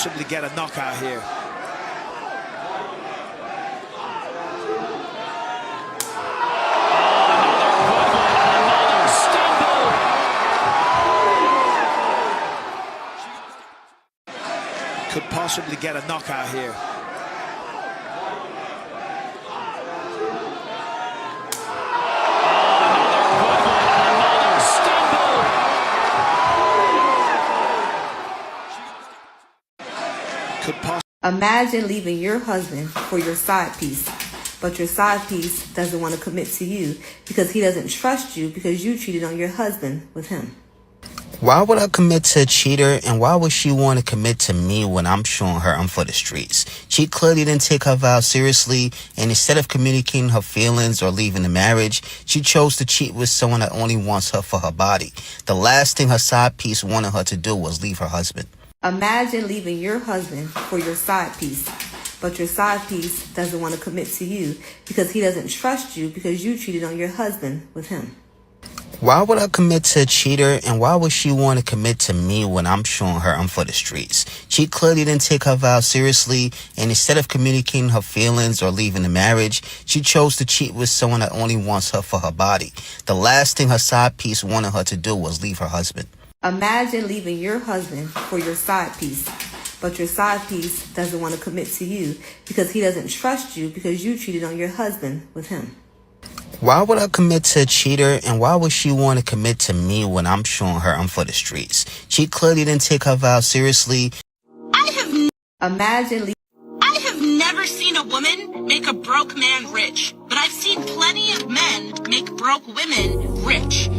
possibly get a knockout here. Could possibly get a knockout here. Imagine leaving your husband for your side piece, but your side piece doesn't want to commit to you because he doesn't trust you because you cheated on your husband with him. Why would I commit to a cheater, and why would she want to commit to me when I'm showing her I'm for the streets? She clearly didn't take her vow seriously, and instead of communicating her feelings or leaving the marriage, she chose to cheat with someone that only wants her for her body. The last thing her side piece wanted her to do was leave her husband. Imagine leaving your husband for your side piece, but your side piece doesn't want to commit to you because he doesn't trust you because you cheated on your husband with him. Why would I commit to a cheater, and why would she want to commit to me when I'm showing her I'm for the streets? She clearly didn't take her vow seriously, and instead of communicating her feelings or leaving the marriage, she chose to cheat with someone that only wants her for her body. The last thing her side piece wanted her to do was leave her husband. Imagine leaving your husband for your side piece, but your side piece doesn't want to commit to you because he doesn't trust you because you cheated on your husband with him. Why would I commit to a cheater, and why would she want to commit to me when I'm showing her I'm for the streets? She clearly didn't take her vow seriously. I have never seen a woman make a broke man rich, but I've seen plenty of men make broke women rich.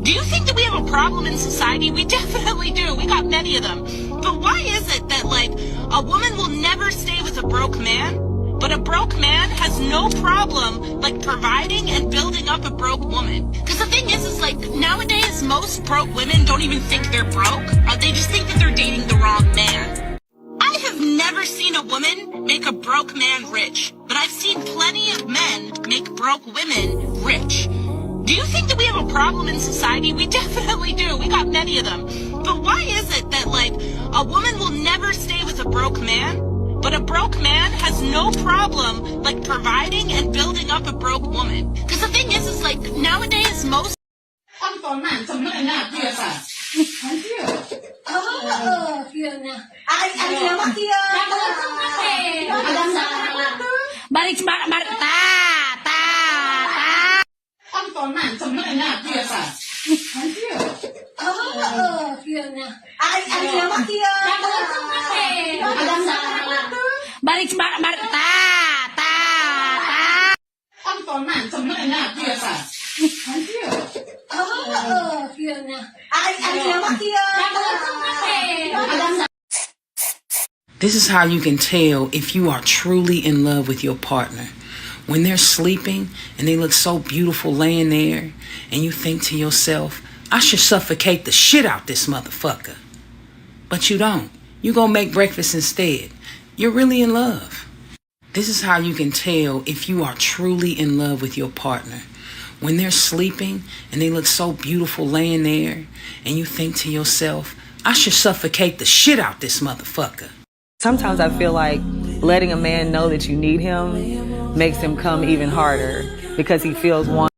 Do you think that we have a problem in society? We definitely do. We got many of them. But why is it that, like, a woman will never stay with a broke man, but a broke man has no problem, like, providing and building up a broke woman? Because the thing is like, nowadays, most broke women don't even think they're broke. They just think that they're dating the wrong man. I have never seen a woman make a broke man rich, but I've seen plenty of men make broke women rich. Do you think that we have a problem in society? We definitely do. We got many of them. But why is it that, like, a woman will never stay with a broke man, but a broke man has no problem, like, providing and building up a broke woman? Because the thing is like, nowadays, most... This is how you can tell if you are truly in love with your partner. When they're sleeping and they look so beautiful laying there, and you think to yourself, I should suffocate the shit out this motherfucker. But you don't. You gonna make breakfast instead. You're really in love. This is how you can tell if you are truly in love with your partner. When they're sleeping and they look so beautiful laying there, and you think to yourself, I should suffocate the shit out this motherfucker. Sometimes I feel like letting a man know that you need him makes him come even harder because he feels wanted.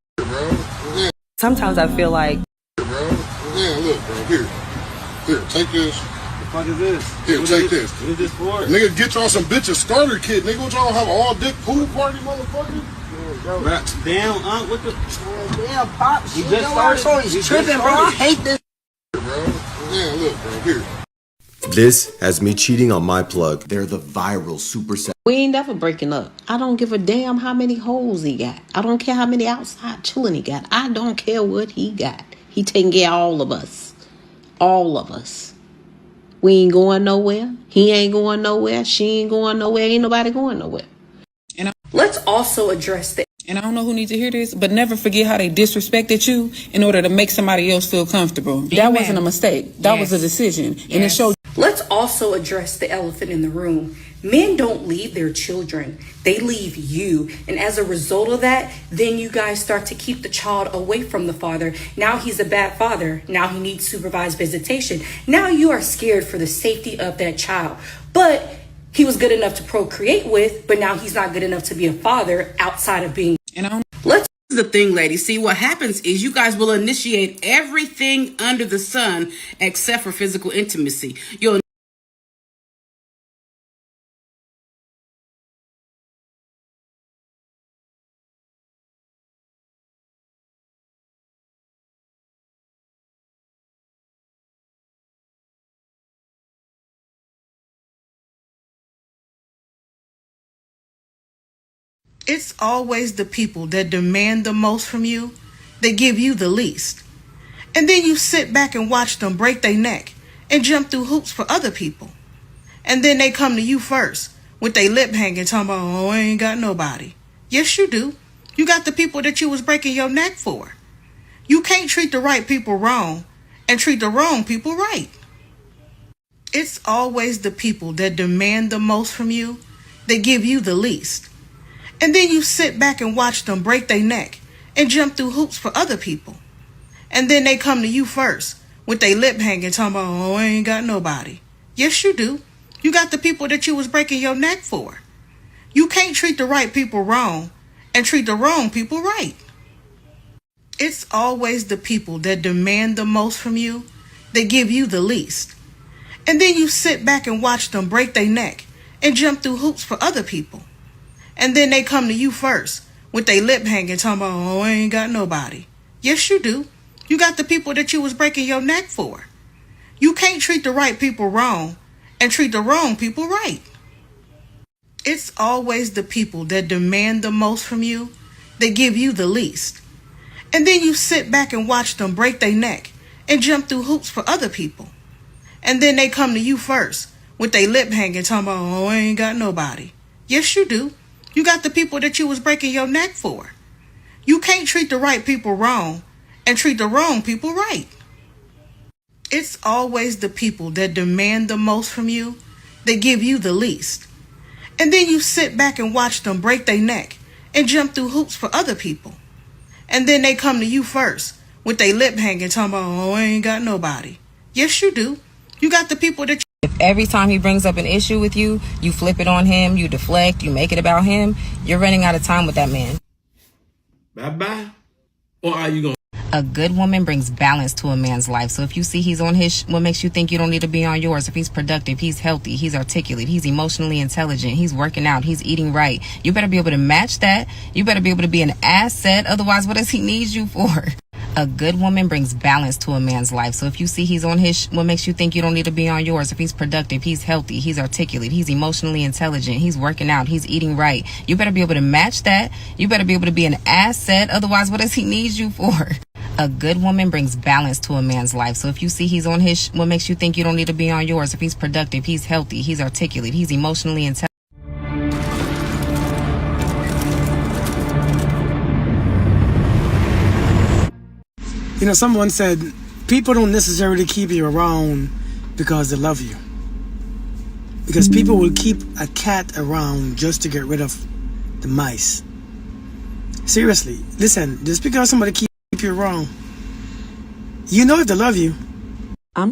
Sometimes I feel like... Look, bro, here, take this. The fuck is this? Here, take this. What is this for? Nigga, get y'all some bitches starter kit. Nigga, what y'all have an all-dick pool party, motherfucker? Damn, what the... Damn, Pops. You just started. He's tripping, bro. I hate this. Bro, look, bro, here. This has me cheating on my plug. They're the viral super set. We ain't never breaking up. I don't give a damn how many hoes he got. I don't care how many outside children he got. I don't care what he got. He taking care of all of us. All of us. We ain't going nowhere. He ain't going nowhere. She ain't going nowhere. Ain't nobody going nowhere. Let's also address the... And I don't know who needs to hear this, but never forget how they disrespected you in order to make somebody else feel comfortable. Amen. That wasn't a mistake. That was a decision. And it showed. Let's also address the elephant in the room. Men don't leave their children, they leave you. And as a result of that, then you guys start to keep the child away from the father. Now he's a bad father. Now he needs supervised visitation. Now you are scared for the safety of that child. But he was good enough to procreate with, but now he's not good enough to be a father outside of being. Let's the thing, ladies. See, what happens is you guys will initiate everything under the sun except for physical intimacy. You'll It's always the people that demand the most from you that give you the least. And then you sit back and watch them break their neck and jump through hoops for other people. And then they come to you first with their lip hanging talking about, oh, I ain't got nobody. Yes, you do. You got the people that you was breaking your neck for. You can't treat the right people wrong and treat the wrong people right. It's always the people that demand the most from you that give you the least. And then you sit back and watch them break their neck and jump through hoops for other people. And then they come to you first with their lip hanging talking about, oh, I ain't got nobody. Yes, you do. You got the people that you was breaking your neck for. You can't treat the right people wrong and treat the wrong people right. It's always the people that demand the most from you that give you the least. And then you sit back and watch them break their neck and jump through hoops for other people. And then they come to you first with their lip hanging talking about, oh, I ain't got nobody. Yes, you do. You got the people that you was breaking your neck for. You can't treat the right people wrong and treat the wrong people right. It's always the people that demand the most from you that give you the least. And then you sit back and watch them break their neck and jump through hoops for other people. And then they come to you first with their lip hanging talking about, oh, I ain't got nobody. Yes, you do. You got the people that you was breaking your neck for. You can't treat the right people wrong and treat the wrong people right. It's always the people that demand the most from you that give you the least. And then you sit back and watch them break their neck and jump through hoops for other people. And then they come to you first with their lip hanging talking about, oh, I ain't got nobody. Yes, you do. You got the people that If every time he brings up an issue with you, you flip it on him, you deflect, you make it about him, you're running out of time with that man. Bye-bye. Or are you going to... A good woman brings balance to a man's life. So if you see he's on his, what makes you think you don't need to be on yours? If he's productive, he's healthy, he's articulate, he's emotionally intelligent, he's working out, he's eating right, you better be able to match that. You better be able to be an asset. Otherwise, what does he need you for? A good woman brings balance to a man's life. So if you see he's on his, what makes you think you don't need to be on yours? If he's productive, he's healthy, he's articulate, he's emotionally intelligent, he's working out, he's eating right, you better be able to match that. You better be able to be an asset. Otherwise, what does he need you for? A good woman brings balance to a man's life. So if you see he's on his, what makes you think you don't need to be on yours? If he's productive, he's healthy, he's articulate, he's emotionally intelligent. You know, someone said, people don't necessarily keep you around because they love you. Because people will keep a cat around just to get rid of the mice. Seriously, listen, just because somebody keep you around, you know if they love you. I'm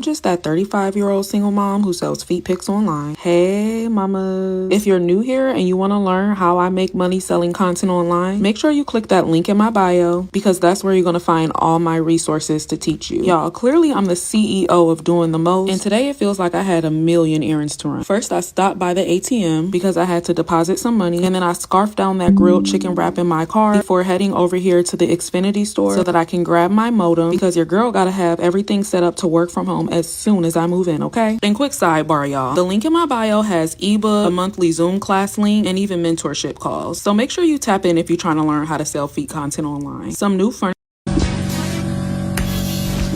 just that 35-year-old single mom who sells feet pics online. Hey, mama. If you're new here and you want to learn how I make money selling content online, make sure you click that link in my bio because that's where you're going to find all my resources to teach you. Y'all, clearly I'm the CEO of doing the most, and today it feels like I had a million errands to run. First, I stopped by the ATM because I had to deposit some money, and then I scarfed down that grilled chicken wrap in my car before heading over here to the Xfinity store so that I can grab my modem because your girl got to have everything set up to work from home as soon as I move in, okay? And quick sidebar, y'all. The link in my bio has ebook, a monthly Zoom class link, and even mentorship calls. So make sure you tap in if you're trying to learn how to sell feet content online. Some new furniture.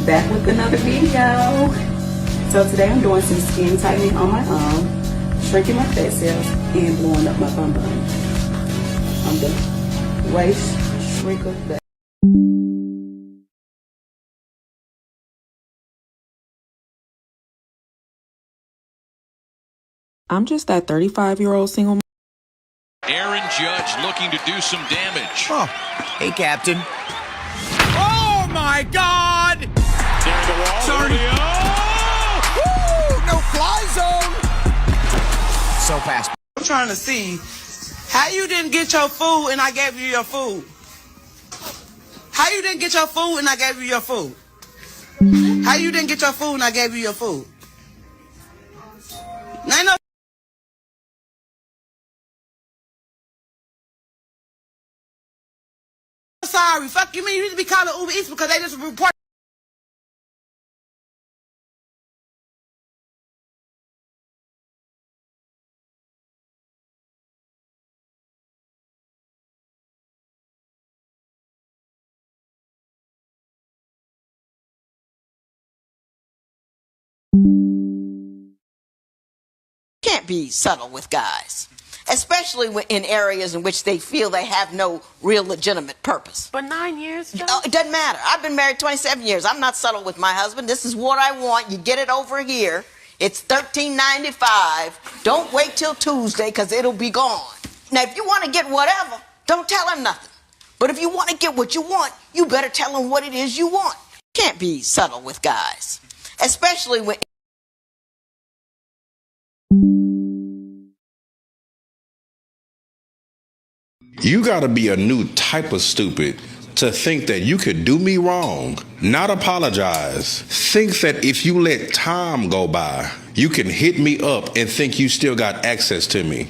Back with another video. So today I'm doing some skin tightening on my arm, shrinking my fat cells, and blowing up my bum bum. I'm the waist shrinker back. I'm just that 35-year-old single mom. Aaron Judge looking to do some damage. Oh, hey, Captain. Oh, my God! There the wall. Sorry. Woo! No fly zone. So fast. I'm trying to see how you didn't get your food and I gave you your food. How you didn't get your food and I gave you your food? How you didn't get your food and I gave you your food? Ain't no. Sorry, fuck you mean you need to be calling Uber Eats because they just report. Can't be subtle with guys, especially in areas in which they feel they have no real legitimate purpose. For 9 years, John? It doesn't matter. I've been married 27 years. I'm not subtle with my husband. This is what I want. You get it over here. It's $13.95. Don't wait till Tuesday because it'll be gone. Now, if you want to get whatever, don't tell him nothing. But if you want to get what you want, you better tell him what it is you want. Can't be subtle with guys, especially when... You gotta be a new type of stupid to think that you could do me wrong, not apologize. Think that if you let time go by, you can hit me up and think you still got access to me.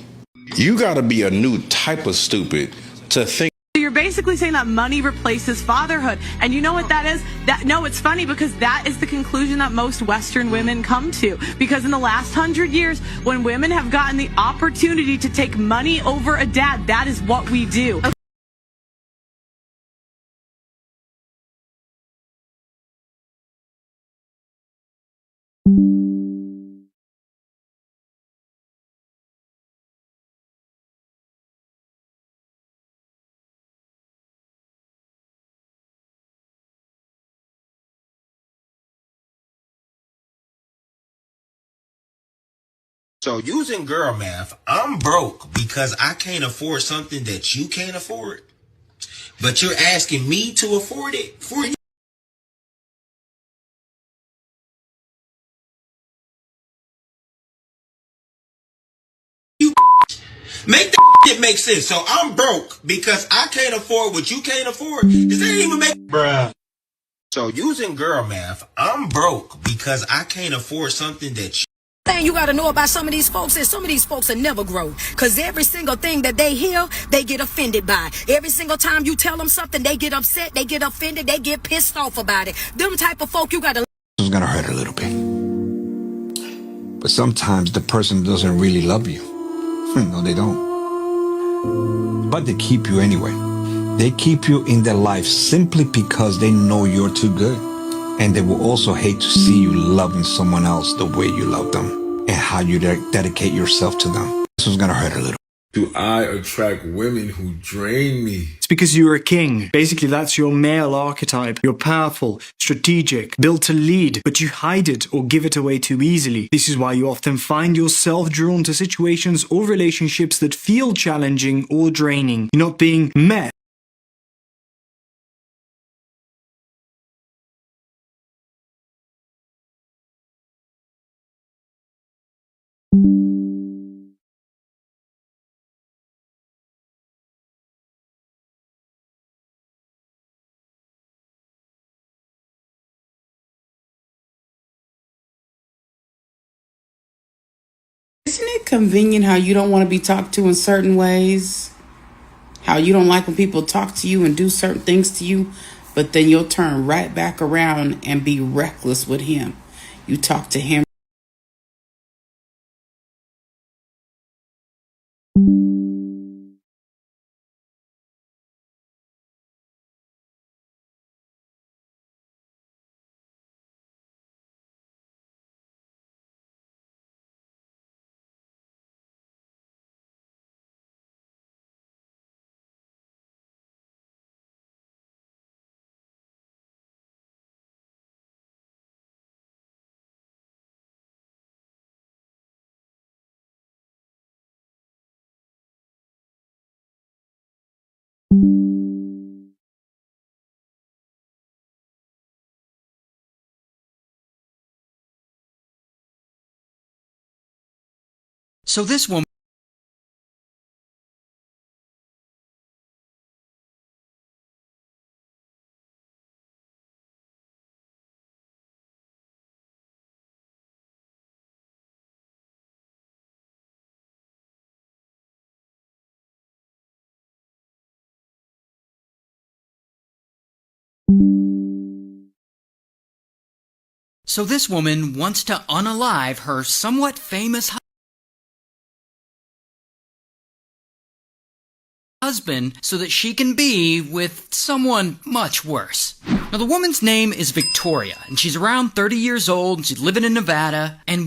You gotta be a new type of stupid to think. You're basically saying that money replaces fatherhood. And you know what that is? No, it's funny because that is the conclusion that most Western women come to. Because in the last 100 years, when women have gotten the opportunity to take money over a dad, that is what we do. So using girl math, I'm broke because I can't afford something that you can't afford. But you're asking me to afford it for you. Make that shit make sense. So I'm broke because I can't afford what you can't afford. Does that even make... Bruh. So using girl math, I'm broke because I can't afford something that thing you got to know about some of these folks is some of these folks will never grow because every single thing that they hear they get offended by. Every single time you tell them something they get upset, they get offended, they get pissed off about it. Them type of folk you got to... It's gonna hurt a little bit, but sometimes the person doesn't really love you. No, they don't, but they keep you anyway. They keep you in their life simply because they know you're too good. And they will also hate to see you loving someone else the way you love them and how you dedicate yourself to them. This was gonna hurt a little. Do I attract women who drain me? It's because you're a king. Basically, that's your male archetype. You're powerful, strategic, built to lead, but you hide it or give it away too easily. This is why you often find yourself drawn to situations or relationships that feel challenging or draining. You're not being met. Isn't it convenient how you don't want to be talked to in certain ways? How you don't like when people talk to you and do certain things to you, but then you'll turn right back around and be reckless with him. You talk to him. So this woman wants to unalive her somewhat famous husband so that she can be with someone much worse. Now, the woman's name is Victoria, and she's around 30 years old, and she's living in Nevada, and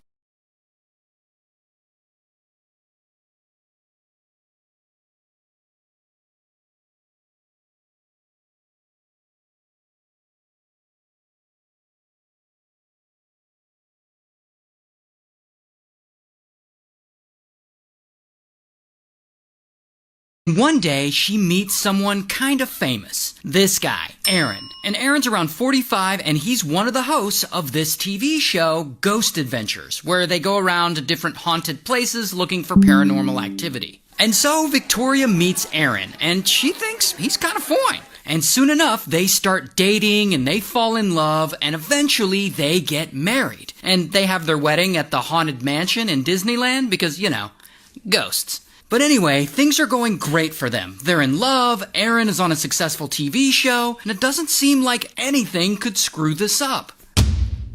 one day, she meets someone kind of famous. This guy, Aaron. And Aaron's around 45, and he's one of the hosts of this TV show, Ghost Adventures, where they go around to different haunted places looking for paranormal activity. And so Victoria meets Aaron, and she thinks he's kind of fine. And soon enough, they start dating, and they fall in love, and eventually they get married. And they have their wedding at the Haunted Mansion in Disneyland because, you know, ghosts. But anyway, things are going great for them. They're in love, Aaron is on a successful TV show, and it doesn't seem like anything could screw this up.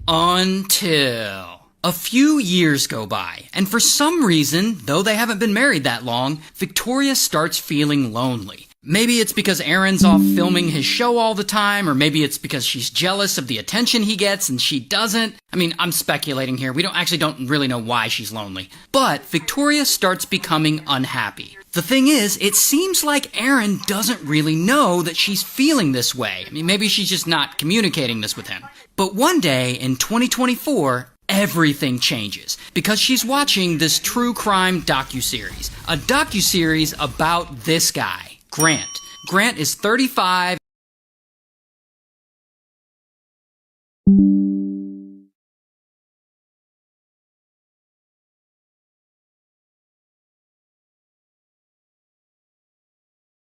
Until a few years go by, and for some reason, though they haven't been married that long, Victoria starts feeling lonely. Maybe it's because Aaron's off filming his show all the time, or maybe it's because she's jealous of the attention he gets and she doesn't. I mean, I'm speculating here. We don't really know why she's lonely. But Victoria starts becoming unhappy. The thing is, it seems like Aaron doesn't really know that she's feeling this way. I mean, maybe she's just not communicating this with him. But one day in 2024, everything changes because she's watching this true crime docuseries. A docuseries about this guy. Grant. Grant is 35.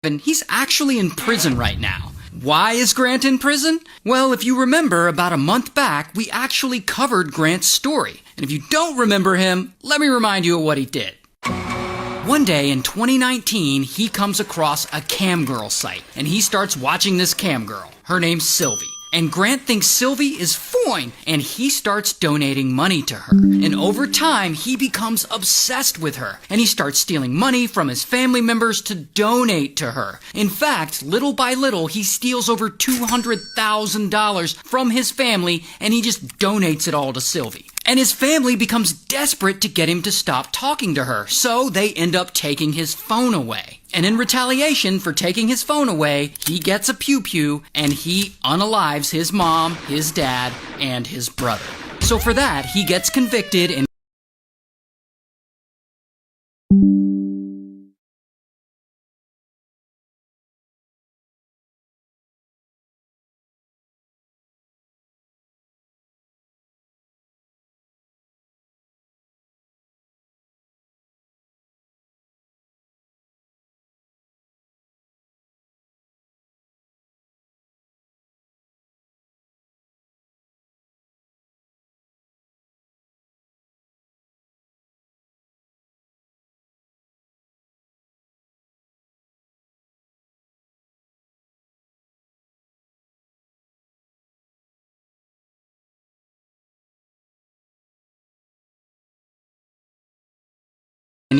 And he's actually in prison right now. Why is Grant in prison? Well, if you remember, about a month back, we actually covered Grant's story. And if you don't remember him, let me remind you of what he did. One day in 2019, he comes across a cam girl site, and he starts watching this cam girl. Her name's Sylvie. And Grant thinks Sylvie is fine, and he starts donating money to her. And over time, he becomes obsessed with her, and he starts stealing money from his family members to donate to her. In fact, little by little, he steals over $200,000 from his family, and he just donates it all to Sylvie. And his family becomes desperate to get him to stop talking to her, so they end up taking his phone away. And in retaliation for taking his phone away, he gets a pew-pew, and he unalives his mom, his dad, and his brother. So for that, he gets convicted and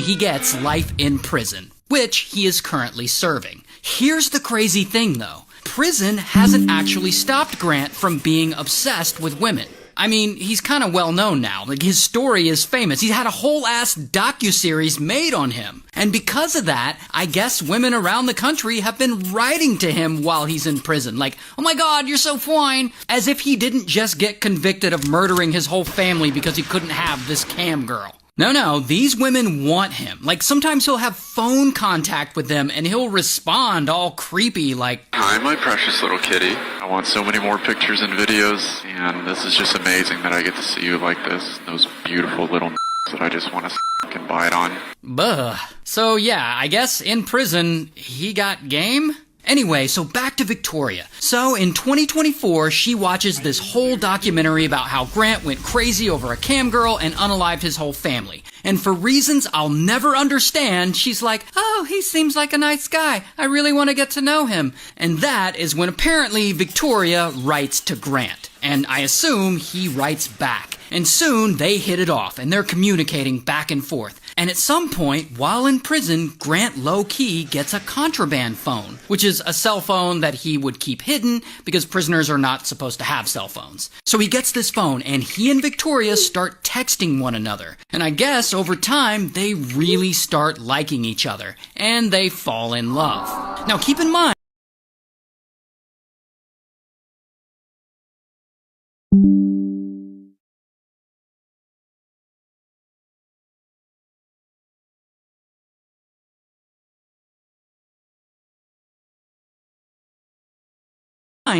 he gets life in prison, which he is currently serving. Here's the crazy thing, though. Prison hasn't actually stopped Grant from being obsessed with women. I mean, he's kind of well known now. Like, his story is famous. He's had a whole ass docuseries made on him. And because of that, I guess women around the country have been writing to him while he's in prison. Like, oh my God, you're so fine. As if he didn't just get convicted of murdering his whole family because he couldn't have this cam girl. No, these women want him. Like, sometimes he'll have phone contact with them and he'll respond all creepy like, "Hi, my precious little kitty. I want so many more pictures and videos, and this is just amazing that I get to see you like this. Those beautiful little that I just want to fucking bite on. Buh. So yeah, I guess in prison, he got game? Anyway, so back to Victoria. So in 2024, she watches this whole documentary about how Grant went crazy over a cam girl and unalived his whole family. And for reasons I'll never understand, she's like, oh, he seems like a nice guy. I really want to get to know him. And that is when apparently Victoria writes to Grant. And I assume he writes back. And soon they hit it off and they're communicating back and forth. And at some point, while in prison, Grant low-key gets a contraband phone, which is a cell phone that he would keep hidden because prisoners are not supposed to have cell phones. So he gets this phone and he and Victoria start texting one another. And I guess over time, they really start liking each other and they fall in love. Now keep in mind,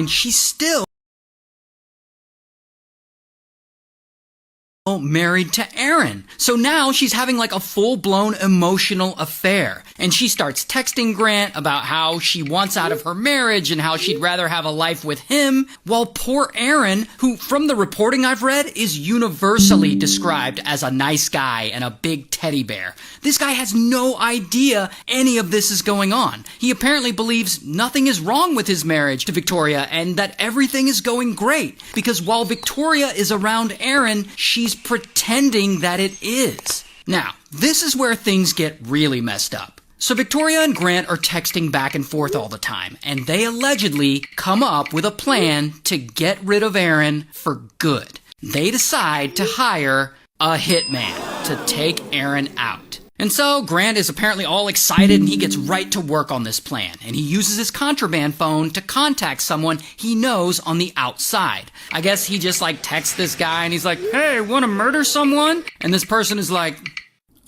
she's still married to Aaron. So now she's having like a full-blown emotional affair. And she starts texting Grant about how she wants out of her marriage and how she'd rather have a life with him, while poor Aaron, who from the reporting I've read is universally described as a nice guy and a big teddy bear. This guy has no idea any of this is going on. He apparently believes nothing is wrong with his marriage to Victoria and that everything is going great. Because while Victoria is around Aaron, she's pretending that it is. Now, this is where things get really messed up. So Victoria and Grant are texting back and forth all the time, and they allegedly come up with a plan to get rid of Aaron for good. They decide to hire a hitman to take Aaron out. And so Grant is apparently all excited and he gets right to work on this plan. And he uses his contraband phone to contact someone he knows on the outside. I guess he just like texts this guy and he's like, hey, want to murder someone? And this person is like,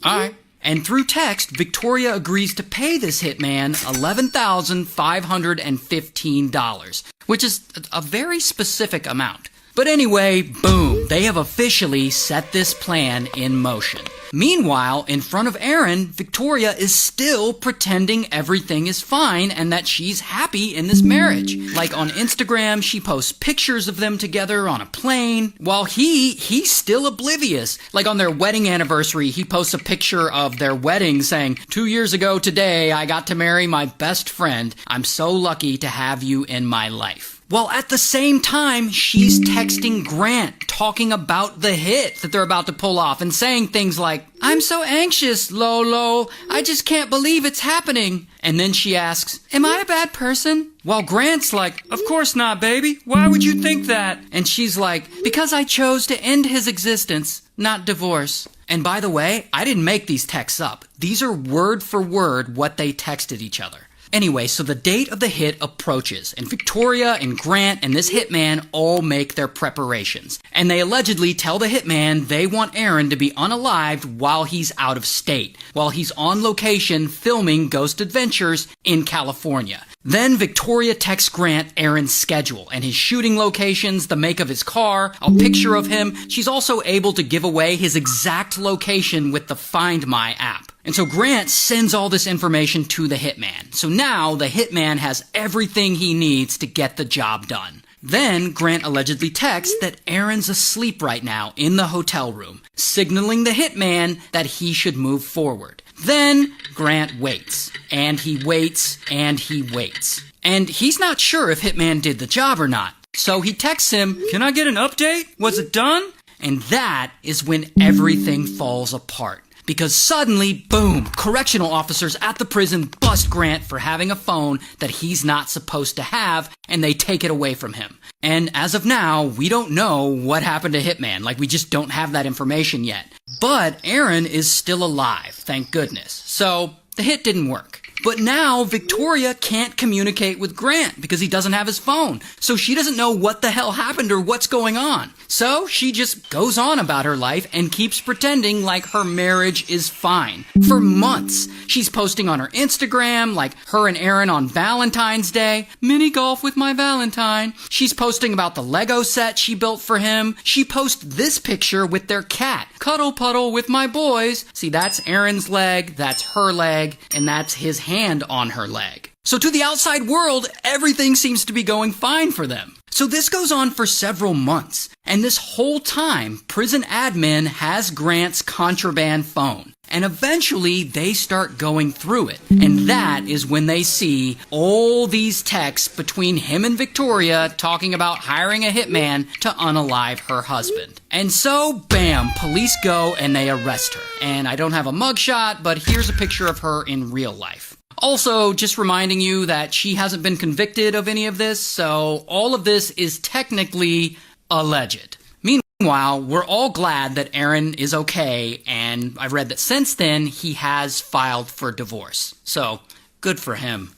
all right. And through text, Victoria agrees to pay this hitman $11,515, which is a very specific amount. But anyway, boom, they have officially set this plan in motion. Meanwhile, in front of Aaron, Victoria is still pretending everything is fine and that she's happy in this marriage. Like on Instagram, she posts pictures of them together on a plane, while he's still oblivious. Like on their wedding anniversary, he posts a picture of their wedding saying, 2 years ago today, I got to marry my best friend. I'm so lucky to have you in my life. While at the same time, she's texting Grant, talking about the hit that they're about to pull off and saying things like, I'm so anxious, Lolo. I just can't believe it's happening. And then she asks, am I a bad person? While Grant's like, of course not, baby. Why would you think that? And she's like, because I chose to end his existence, not divorce. And by the way, I didn't make these texts up. These are word for word what they texted each other. Anyway, so the date of the hit approaches, and Victoria and Grant and this hitman all make their preparations. And they allegedly tell the hitman they want Aaron to be unalived while he's out of state, while he's on location filming Ghost Adventures in California. Then Victoria texts Grant Aaron's schedule and his shooting locations, the make of his car, a picture of him. She's also able to give away his exact location with the Find My app. And so Grant sends all this information to the hitman. So now the hitman has everything he needs to get the job done. Then Grant allegedly texts that Aaron's asleep right now in the hotel room, signaling the hitman that he should move forward. Then Grant waits, and he waits, and he waits. And he's not sure if Hitman did the job or not. So he texts him, can I get an update? Was it done? And that is when everything falls apart. Because suddenly, boom, correctional officers at the prison bust Grant for having a phone that he's not supposed to have, and they take it away from him. And as of now, we don't know what happened to Hitman. Like, we just don't have that information yet. But Aaron is still alive, thank goodness. So, the hit didn't work. But now Victoria can't communicate with Grant because he doesn't have his phone. So she doesn't know what the hell happened or what's going on. So she just goes on about her life and keeps pretending like her marriage is fine. For months, she's posting on her Instagram, like her and Aaron on Valentine's Day, mini golf with my Valentine. She's posting about the Lego set she built for him. She posts this picture with their cat, cuddle puddle with my boys. See, that's Aaron's leg, that's her leg, and that's his hand on her leg. So to the outside world, everything seems to be going fine for them. So this goes on for several months, and this whole time, prison admin has Grant's contraband phone. And eventually, they start going through it. And that is when they see all these texts between him and Victoria talking about hiring a hitman to unalive her husband. And so, bam, police go and they arrest her. And I don't have a mugshot, but here's a picture of her in real life. Also, just reminding you that she hasn't been convicted of any of this, so all of this is technically alleged. Meanwhile, we're all glad that Aaron is okay, and I've read that since then, he has filed for divorce. So, good for him.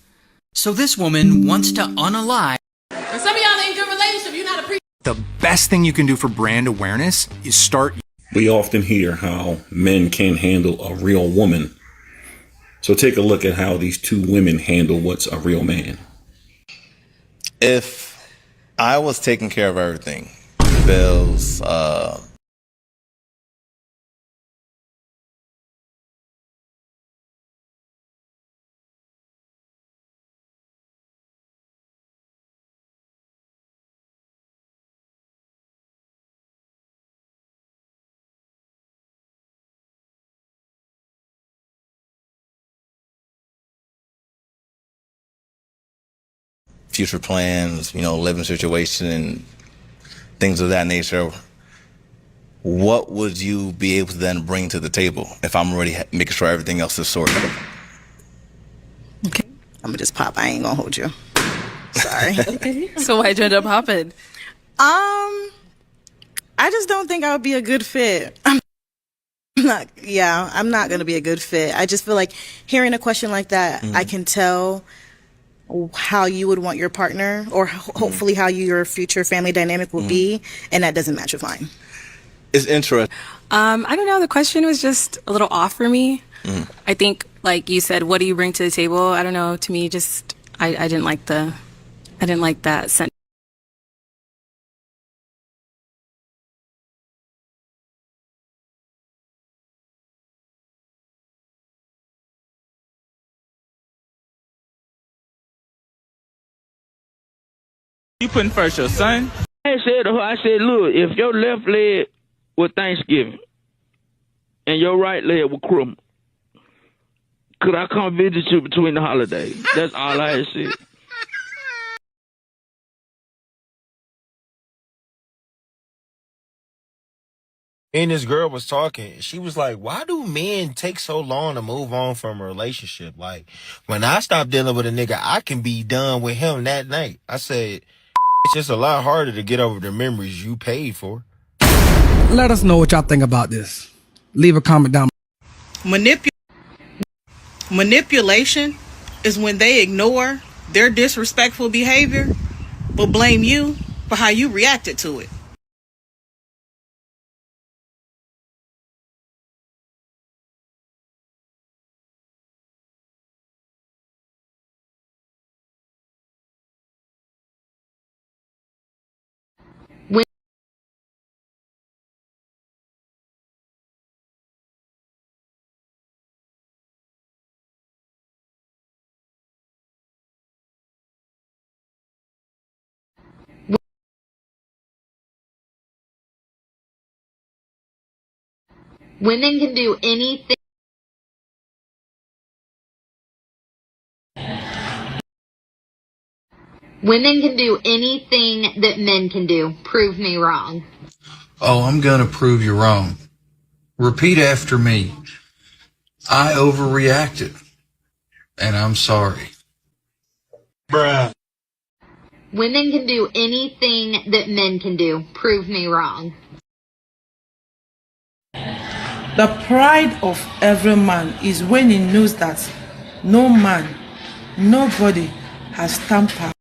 So this woman wants to unalive. And some of y'all in good relationship, you're not The best thing you can do for brand awareness is start. We often hear how men can't handle a real woman. So take a look at how these two women handle what's a real man. If I was taking care of everything, bills, future plans, living situation and things of that nature, what would you be able to then bring to the table if I'm already making sure everything else is sorted? Okay. I'm gonna just pop. I ain't gonna hold you. Sorry. Okay. So why'd you end up hopping? I just don't think I would be a good fit. I'm not gonna be a good fit. I just feel like hearing a question like that, I can tell how you would want your partner, or hopefully how your future family dynamic will be, and that doesn't match with mine. It's interesting. I don't know. The question was just a little off for me. I think, like you said, what do you bring to the table? I don't know. To me, just I didn't like that sentence. You putting first your son? I said to her, I said, look, if your left leg was Thanksgiving and your right leg was Christmas, could I come visit you between the holidays? That's all I had said. And this girl was talking. She was like, why do men take so long to move on from a relationship? Like, when I stop dealing with a nigga, I can be done with him that night. I said, it's just a lot harder to get over the memories you paid for. Let us know what y'all think about this. Leave a comment down. Manipulation is when they ignore their disrespectful behavior, but blame you for how you reacted to it. Women can do anything. Women can do anything that men can do. Prove me wrong. Oh, I'm gonna prove you wrong. Repeat after me. I overreacted, and I'm sorry. Bruh. Women can do anything that men can do. Prove me wrong. The pride of every man is when he knows that No man, nobody has tampered.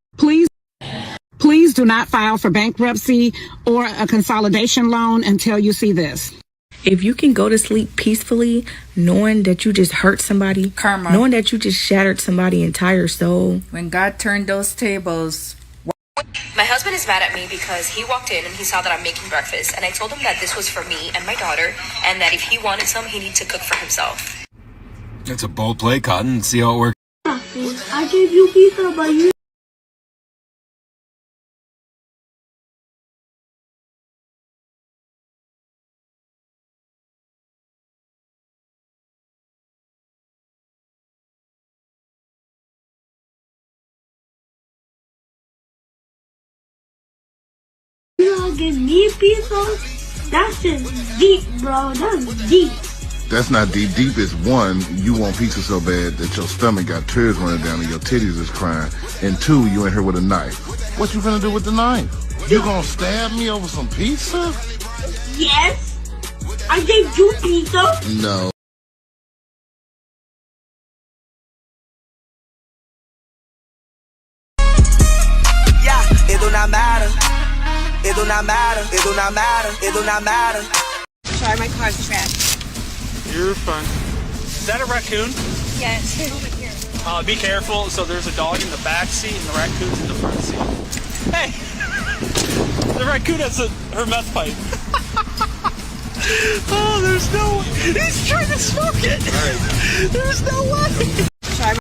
Please do not file for bankruptcy or a consolidation loan until you see this. If you can go to sleep peacefully, knowing that you just hurt somebody, Karma. knowing that you just shattered somebody's entire soul. When God turned those tables. My husband is mad at me because he walked in and he saw that I'm making breakfast, and I told him that this was for me and my daughter, and that if he wanted some, he needed to cook for himself. That's a bold play, Cotton. See how it works. I gave you pizza, but you. You gonna give me pizza? That's just deep, bro. That's deep. That's not deep. Deep is one, you want pizza so bad that your stomach got tears running down and your titties is crying. And two, you in here with a knife. What you finna do with the knife? You gonna stab me over some pizza? Yes. I gave you pizza. No. Yeah, it do not matter. It do not matter. It do not matter. It do not matter. Sorry, my car's trash. You're fine. Is that a raccoon? Yes. Be careful. So there's a dog in the back seat and the raccoon's in the front seat. Hey! The raccoon has her meth pipe. Oh, there's no way. He's trying to smoke it. Right. There's no way. Sorry.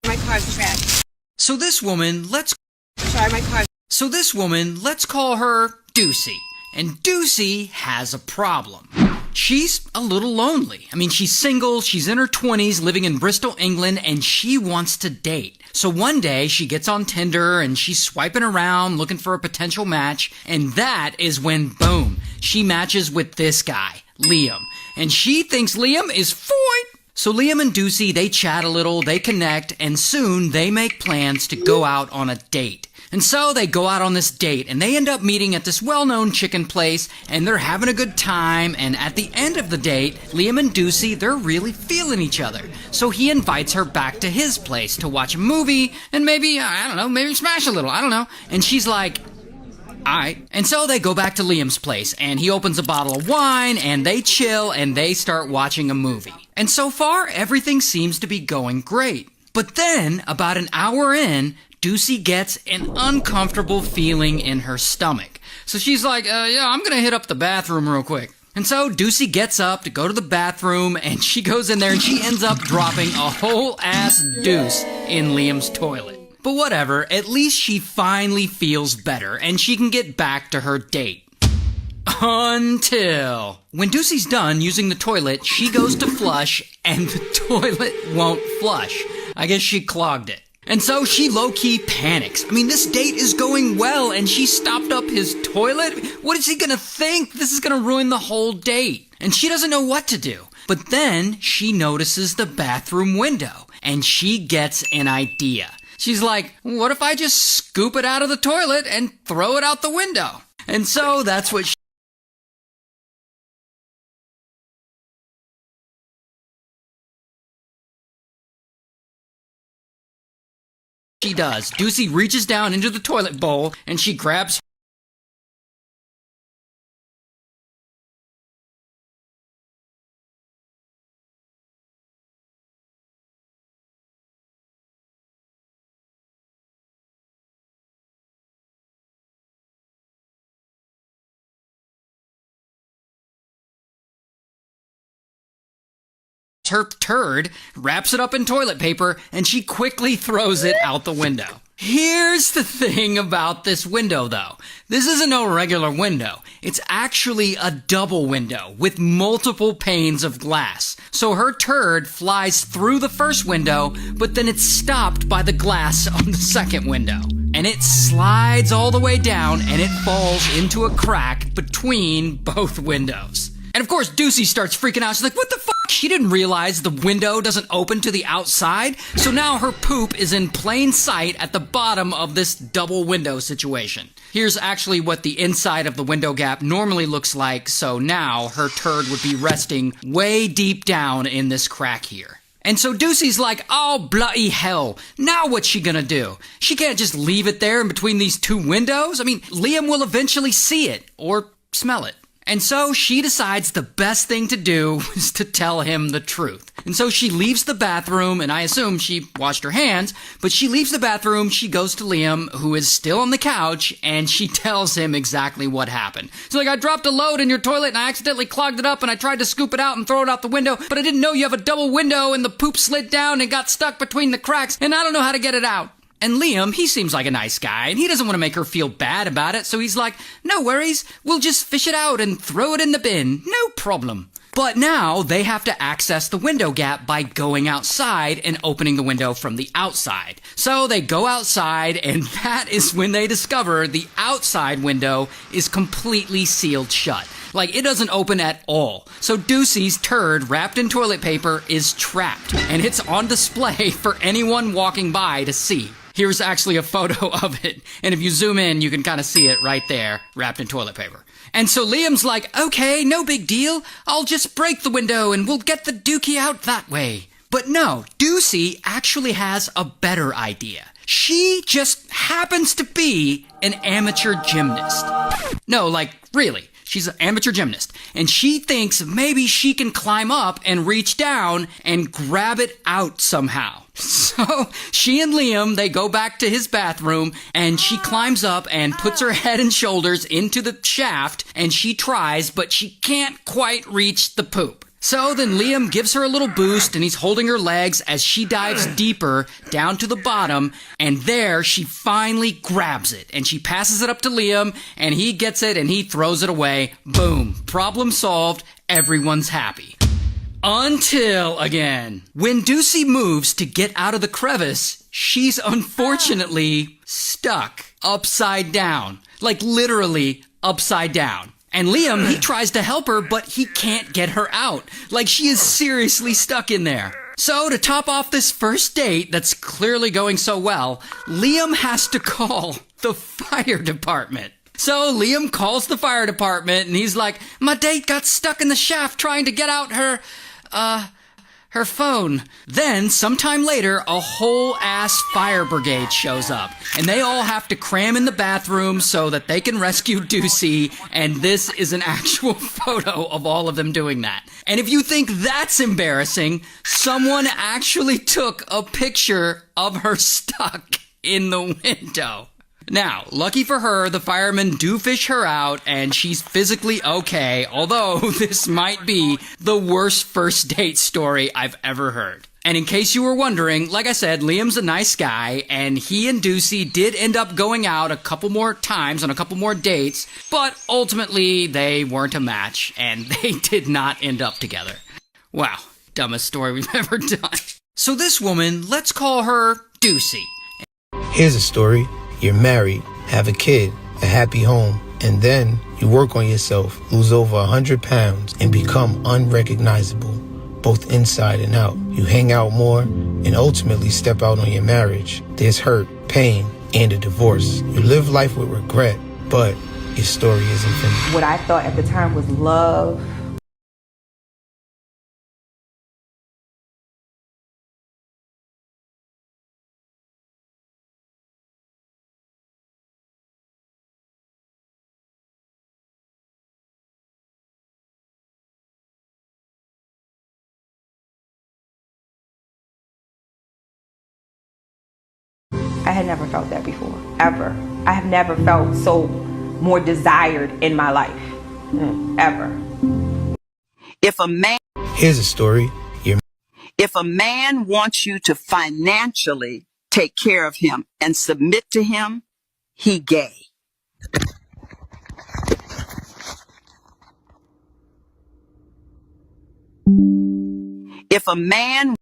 My car's trash. So this woman, Sorry, my car's. So this woman, let's call her Deucey. And Deucey has a problem. She's a little lonely. I mean, she's single, she's in her 20s, living in Bristol, England, and she wants to date. So one day, she gets on Tinder and she's swiping around looking for a potential match, and that is when, boom, she matches with this guy, Liam. And she thinks Liam is fine. So Liam and Deucey, they chat a little, they connect, and soon they make plans to go out on a date. And so they go out on this date, and they end up meeting at this well-known chicken place, and they're having a good time, and at the end of the date, Liam and Deucey, they're really feeling each other. So he invites her back to his place to watch a movie, and maybe, I don't know, maybe smash a little, I don't know. And she's like, alright. And so they go back to Liam's place, and he opens a bottle of wine, and they chill, and they start watching a movie. And so far, everything seems to be going great. But then, about an hour in, Deucey gets an uncomfortable feeling in her stomach. So she's like, yeah, I'm gonna hit up the bathroom real quick. And so Deucey gets up to go to the bathroom, and she goes in there, and she ends up dropping a whole ass deuce in Liam's toilet. But whatever, at least she finally feels better, and she can get back to her date. Until when Deucey's done using the toilet, she goes to flush, and the toilet won't flush. I guess she clogged it. And so she low-key panics. I mean, this date is going well, and she stopped up his toilet? What is he gonna think? This is gonna ruin the whole date. And she doesn't know what to do. But then she notices the bathroom window, and she gets an idea. She's like, what if I just scoop it out of the toilet and throw it out the window? And so that's what she does. Deucey reaches down into the toilet bowl and she grabs her turd, wraps it up in toilet paper, and she quickly throws it out the window. Here's the thing about this window, though. This isn't no regular window. It's actually a double window with multiple panes of glass. So her turd flies through the first window, but then it's stopped by the glass on the second window. And it slides all the way down, and it falls into a crack between both windows. And of course, Deucey starts freaking out. She's like, what the fuck? She didn't realize the window doesn't open to the outside. So now her poop is in plain sight at the bottom of this double window situation. Here's actually what the inside of the window gap normally looks like. So now her turd would be resting way deep down in this crack here. And so Deucey's like, oh, bloody hell. Now what's she gonna do? She can't just leave it there in between these two windows. I mean, Liam will eventually see it or smell it. And so she decides the best thing to do is to tell him the truth. And so she leaves the bathroom, and I assume she washed her hands, but she leaves the bathroom, she goes to Liam, who is still on the couch, and she tells him exactly what happened. She's like, I dropped a load in your toilet, and I accidentally clogged it up, and I tried to scoop it out and throw it out the window, but I didn't know you have a double window, and the poop slid down and got stuck between the cracks, and I don't know how to get it out. And Liam, he seems like a nice guy, and he doesn't want to make her feel bad about it, so he's like, no worries, we'll just fish it out and throw it in the bin, no problem. But now they have to access the window gap by going outside and opening the window from the outside. So they go outside, and that is when they discover the outside window is completely sealed shut. Like, it doesn't open at all. So Deucey's turd wrapped in toilet paper is trapped, and it's on display for anyone walking by to see. Here's actually a photo of it, and if you zoom in, you can kind of see it right there, wrapped in toilet paper. And so Liam's like, okay, no big deal. I'll just break the window and we'll get the dookie out that way. But no, Deucey actually has a better idea. She just happens to be an amateur gymnast. No, like, really. She's an amateur gymnast, and she thinks maybe she can climb up and reach down and grab it out somehow. So she and Liam, they go back to his bathroom, and she climbs up and puts her head and shoulders into the shaft, and she tries, but she can't quite reach the poop. So then Liam gives her a little boost, and he's holding her legs as she dives deeper down to the bottom, and there she finally grabs it, and she passes it up to Liam, and he gets it, and he throws it away. Boom. Problem solved. Everyone's happy. Until, again, when Deucey moves to get out of the crevice, she's unfortunately stuck upside down. Like, literally upside down. And Liam, he tries to help her, but he can't get her out. Like, she is seriously stuck in there. So, to top off this first date that's clearly going so well, Liam has to call the fire department. So, Liam calls the fire department, and he's like, my date got stuck in the shaft trying to get out her phone. Then, sometime later, a whole ass fire brigade shows up, and they all have to cram in the bathroom so that they can rescue Deucey, and this is an actual photo of all of them doing that. And if you think that's embarrassing, someone actually took a picture of her stuck in the window. Now, lucky for her, the firemen do fish her out, and she's physically okay, although this might be the worst first date story I've ever heard. And in case you were wondering, like I said, Liam's a nice guy, and he and Deucey did end up going out a couple more times on a couple more dates, but ultimately they weren't a match, and they did not end up together. Wow, dumbest story we've ever done. So this woman, let's call her Deucey. Here's a story. You're married, have a kid, a happy home, and then you work on yourself, lose over 100 pounds, and become unrecognizable, both inside and out. You hang out more and ultimately step out on your marriage. There's hurt, pain, and a divorce. You live life with regret, but your story isn't finished. What I thought at the time was love. I had never felt that before, ever. I have never felt so more desired in my life, ever. If a man... Here's a story. If a man wants you to financially take care of him and submit to him, he gay. If a man...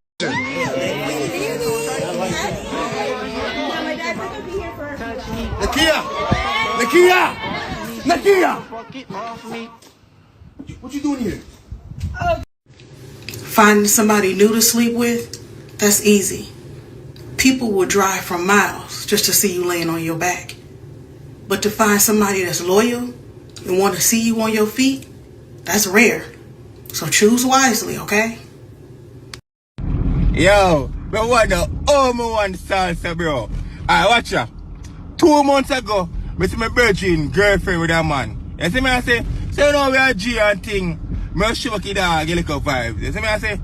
Nakia! What you doing here? Finding somebody new to sleep with, that's easy. People will drive from miles just to see you laying on your back. But to find somebody that's loyal and want to see you on your feet, that's rare. So choose wisely, okay? Yo, me wonder how me want salsa, bro. Alright, watch ya. 2 months ago, me see my virgin girlfriend with a man. You see me I say you know we are G and thing. Me show the dog a little vibes. You see me I say,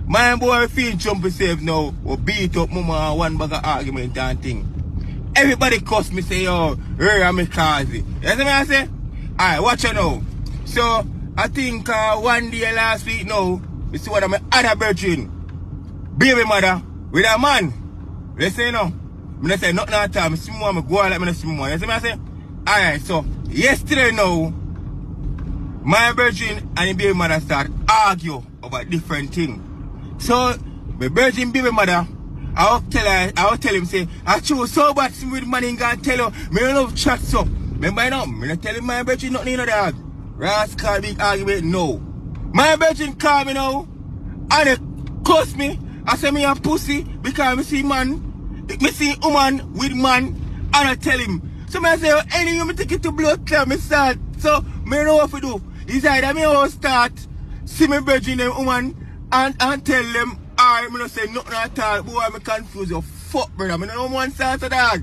my boy feel jump himself now or beat up mama and one bag of argument and thing. Everybody cuss me say, yo, I'm a crazy. You see me I say? Alright, watch ya now. So, I think one day last week now, we see one of my other virgin, baby mother, with a man. You see now? I say nothing at all. I see more, I go on like I see more. You see me I say? Alright, so yesterday now, my virgin and the baby mother start argue about different things. So, my virgin baby mother, I will tell him, say, I choose so bad with money and God tell you, me don't love chat so. Remember now, me not tell him my virgin nothing in the dog. Rascal big argument, no. My virgin call me now, and they cuss me. I say me a pussy because me see man, me see woman with man, and I tell him. So I say, anyway, me take it to blood clot, me start. So, me know what to do. It's either me will start, see me virgin them woman, and tell them, alright, me not say nothing at all. Boy, me confused your fuck, brother. Me don't want to start to dog.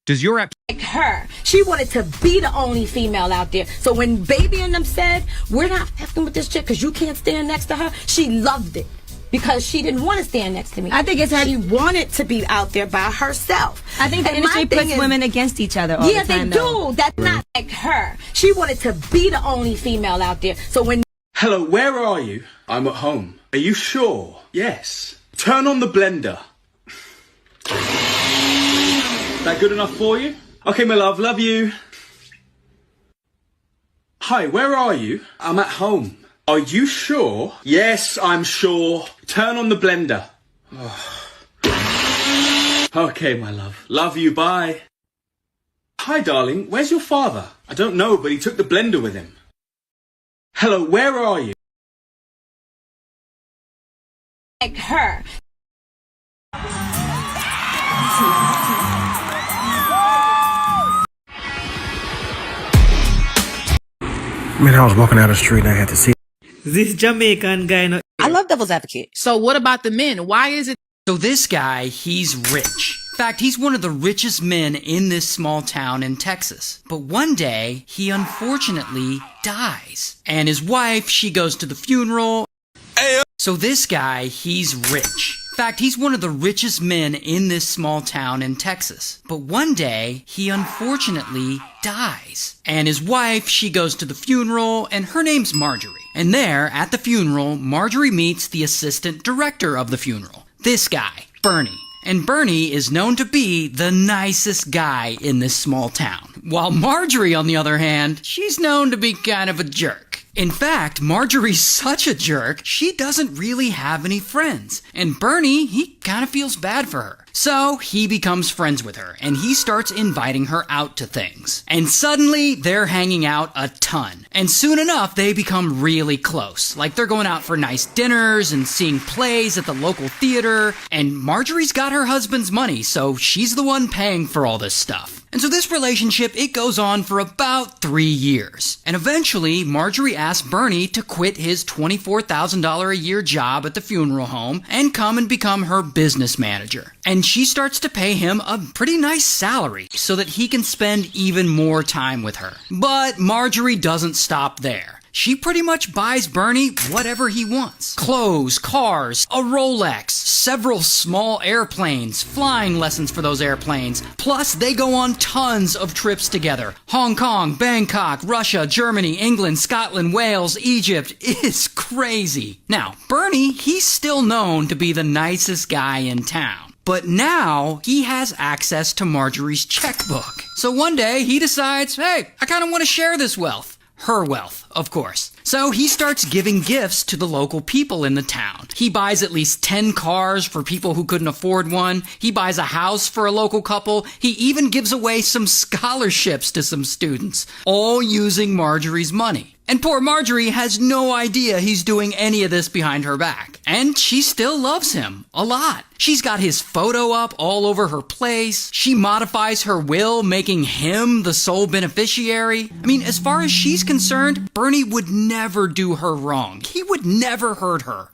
Does your app like her? She wanted to be the only female out there. So when Baby and them said, we're not effing with this chick because you can't stand next to her, she loved it. Because she didn't want to stand next to me. I think it's her. She wanted to be out there by herself. I think the industry puts women against each other all the time. Yeah, they do. That's not like her. She wanted to be the only female out there. So when... Hello, where are you? I'm at home. Are you sure? Yes. Turn on the blender. That good enough for you? Okay, my love, love you. Hi, where are you? I'm at home. Are you sure? Yes, I'm sure. Turn on the blender. Okay, my love. Love you, bye. Hi, darling, where's your father? I don't know, but he took the blender with him. Hello, where are you? Like her. Man, I was walking down the street and I had to see this Jamaican guy. I love Devil's Advocate. So what about the men? Why is it? So this guy, he's rich. In fact, he's one of the richest men in this small town in Texas. But one day, he unfortunately dies. And his wife, she goes to the funeral. So this guy, he's rich. In fact, he's one of the richest men in this small town in Texas. But one day, he unfortunately dies. And his wife, she goes to the funeral, and her name's Marjorie. And there, at the funeral, Marjorie meets the assistant director of the funeral. This guy, Bernie. And Bernie is known to be the nicest guy in this small town. While Marjorie, on the other hand, she's known to be kind of a jerk. In fact, Marjorie's such a jerk, she doesn't really have any friends. And Bernie, he kind of feels bad for her. So he becomes friends with her, and he starts inviting her out to things. And suddenly, they're hanging out a ton. And soon enough, they become really close. Like, they're going out for nice dinners and seeing plays at the local theater. And Marjorie's got her husband's money, so she's the one paying for all this stuff. And so this relationship, it goes on for about 3 years. And eventually, Marjorie asks Bernie to quit his $24,000 a year job at the funeral home and come and become her business manager. And she starts to pay him a pretty nice salary so that he can spend even more time with her. But Marjorie doesn't stop there. She pretty much buys Bernie whatever he wants. Clothes, cars, a Rolex, several small airplanes, flying lessons for those airplanes. Plus, they go on tons of trips together. Hong Kong, Bangkok, Russia, Germany, England, Scotland, Wales, Egypt. It's crazy. Now, Bernie, he's still known to be the nicest guy in town. But now, he has access to Marjorie's checkbook. So one day, he decides, hey, I kind of want to share this wealth. Her wealth, of course. So he starts giving gifts to the local people in the town. He buys at least 10 cars for people who couldn't afford one. He buys a house for a local couple. He even gives away some scholarships to some students, all using Marjorie's money. And poor Marjorie has no idea he's doing any of this behind her back. And she still loves him a lot. She's got his photo up all over her place. She modifies her will, making him the sole beneficiary. I mean, as far as she's concerned, Bernie would never do her wrong. He would never hurt her.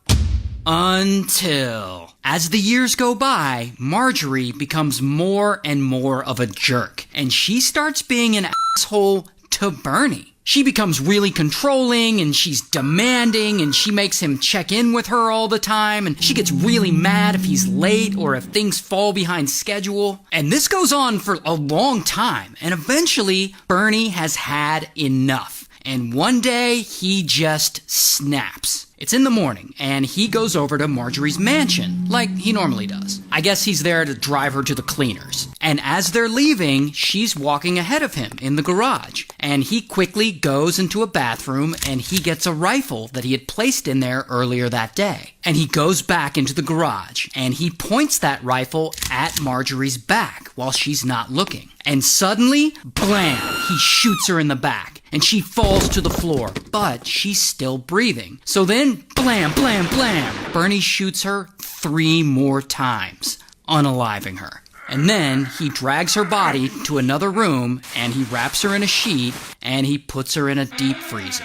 Until, as the years go by, Marjorie becomes more and more of a jerk. And she starts being an asshole to Bernie. She becomes really controlling, and she's demanding, and she makes him check in with her all the time, and she gets really mad if he's late or if things fall behind schedule. And this goes on for a long time, and eventually, Bernie has had enough. And one day, he just snaps. It's in the morning, and he goes over to Marjorie's mansion, like he normally does. I guess he's there to drive her to the cleaners. And as they're leaving, she's walking ahead of him in the garage. And he quickly goes into a bathroom, and he gets a rifle that he had placed in there earlier that day. And he goes back into the garage, and he points that rifle at Marjorie's back while she's not looking. And suddenly, blam, he shoots her in the back. And she falls to the floor, but she's still breathing. So then, blam, blam, blam, Bernie shoots her 3 more times, unaliving her. And then he drags her body to another room, and he wraps her in a sheet, and he puts her in a deep freezer.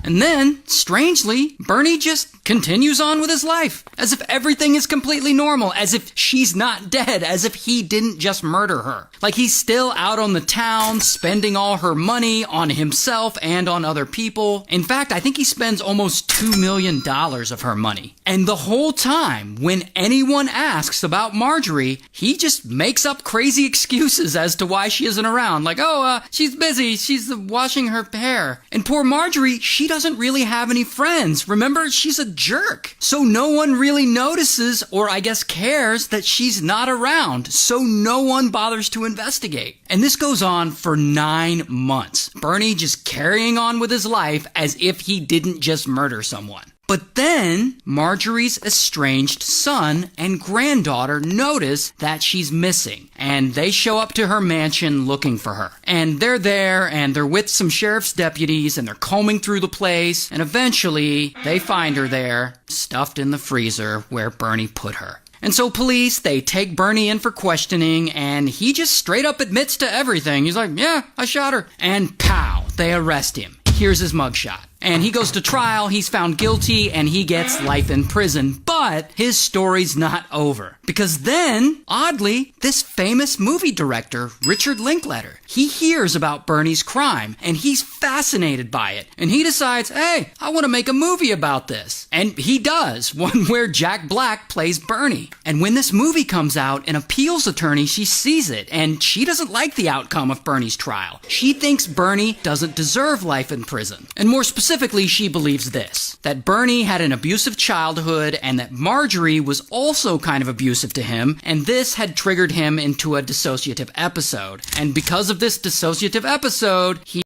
And then, strangely, Bernie just continues on with his life, as if everything is completely normal, as if she's not dead, as if he didn't just murder her. Like he's still out on the town, spending all her money on himself and on other people. In fact, I think he spends almost $2 million of her money. And the whole time, when anyone asks about Marjorie, he just makes up crazy excuses as to why she isn't around. Like, she's busy, she's washing her hair. And poor Marjorie, she doesn't really have any friends. Remember, she's a jerk. So no one really notices, or I guess cares, that she's not around. So no one bothers to investigate. And this goes on for 9 months. Bernie just carrying on with his life as if he didn't just murder someone. But then, Marjorie's estranged son and granddaughter notice that she's missing, and they show up to her mansion looking for her. And they're there, and they're with some sheriff's deputies, and they're combing through the place, and eventually, they find her there, stuffed in the freezer where Bernie put her. And so police, they take Bernie in for questioning, and he just straight up admits to everything. He's like, yeah, I shot her. And pow, they arrest him. Here's his mugshot. And he goes to trial, he's found guilty, and he gets life in prison. But his story's not over. Because then, oddly, this famous movie director, Richard Linklater, he hears about Bernie's crime, and he's fascinated by it. And he decides, hey, I want to make a movie about this. And he does, one where Jack Black plays Bernie. And when this movie comes out, an appeals attorney, she sees it, and she doesn't like the outcome of Bernie's trial. She thinks Bernie doesn't deserve life in prison. And more specifically, she believes this, that Bernie had an abusive childhood and that Marjorie was also kind of abusive to him, and this had triggered him into a dissociative episode. And because of this dissociative episode, he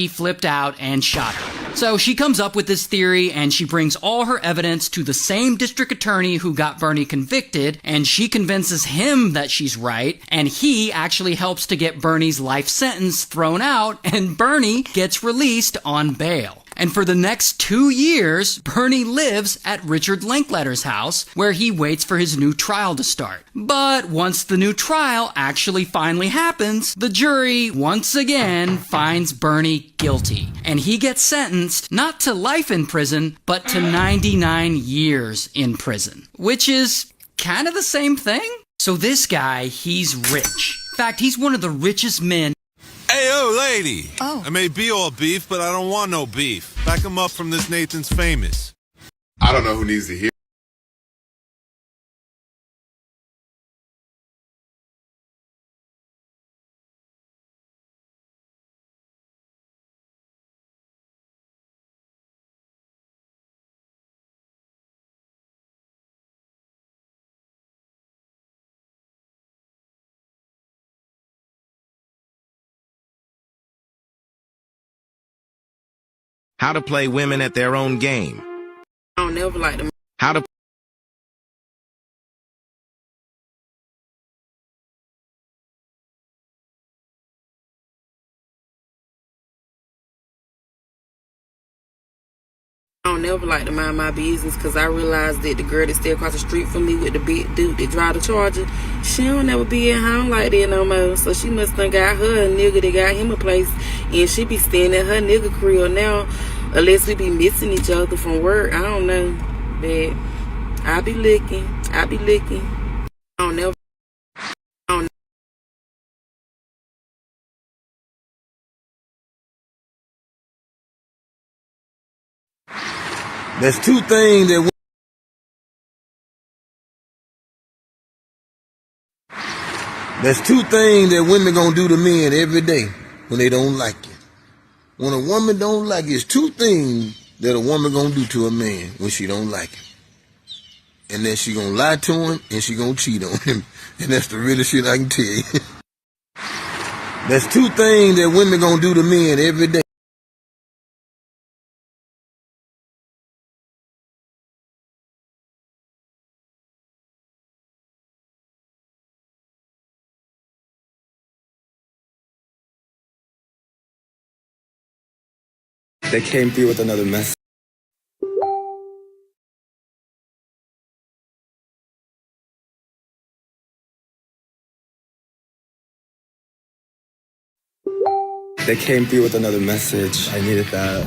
flipped out and shot her. So she comes up with this theory, and she brings all her evidence to the same district attorney who got Bernie convicted, and she convinces him that she's right, and he actually helps to get Bernie's life sentence thrown out, and Bernie gets released on bail. And for the next 2 years, Bernie lives at Richard Linklater's house, where he waits for his new trial to start. But once the new trial actually finally happens, the jury once again finds Bernie guilty. And he gets sentenced not to life in prison, but to 99 years in prison. Which is kind of the same thing. So this guy, he's rich. In fact, he's one of the richest men. Hey, yo, lady. I may be all beef, but I don't want no beef. Back him up from this Nathan's Famous. I don't know who needs to hear. How to play women at their own game. I don't never like them. How to I don't never like to mind my business because I realized that the girl that stay across the street from me with the big dude that drive the Charger, she don't never be at home like that no more. So she must have got her a nigga that got him a place, and she be staying at her nigga crib now, unless we be missing each other from work. I don't know, but I be licking. I don't never. There's two things that women gonna do to men every day when they don't like you. When a woman don't like you, it's two things that a woman gonna do to a man when she don't like him. And then she gonna lie to him and she gonna cheat on him. And that's the realest shit I can tell you. There's two things that women gonna do to men every day. They came through with another message. They came through with another message. I needed that.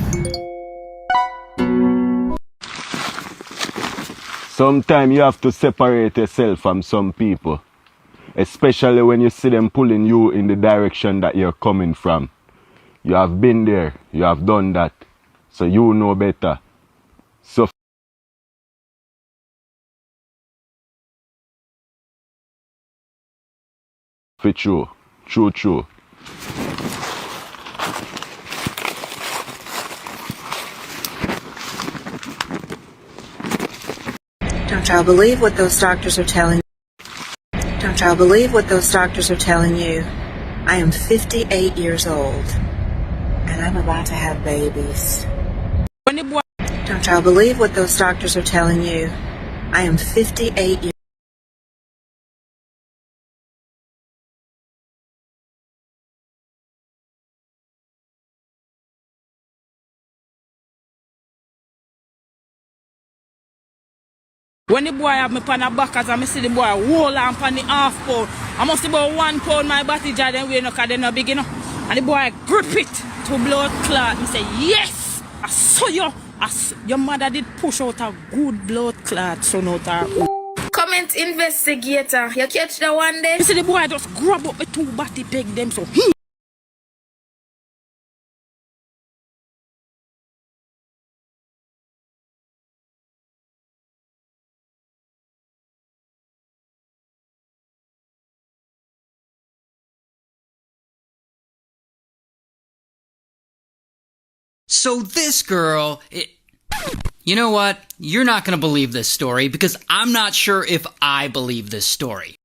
Sometimes you have to separate yourself from some people. especially when you see them pulling you in the direction that you're coming from. You have been there, you have done that, so you know better. So for true. Don't y'all believe what those doctors are telling you? Don't y'all believe what those doctors are telling you? I am 58 years old, and I'm about to have babies. Don't y'all believe what those doctors are telling you? I am 58 years When the boy have me pan a back as I see the boy hold on pan the half pound, I must about 1 pound my body jar then we no cause they no big enough. And the boy grip it to blood clot. Me say, yes! I saw you. Your mother did push out a good blood clot son out her. Comment investigator. You catch that one day? You see the boy just grab up the 2 body peg them so So this girl, you know what? You're not going to believe this story because I'm not sure if I believe this story.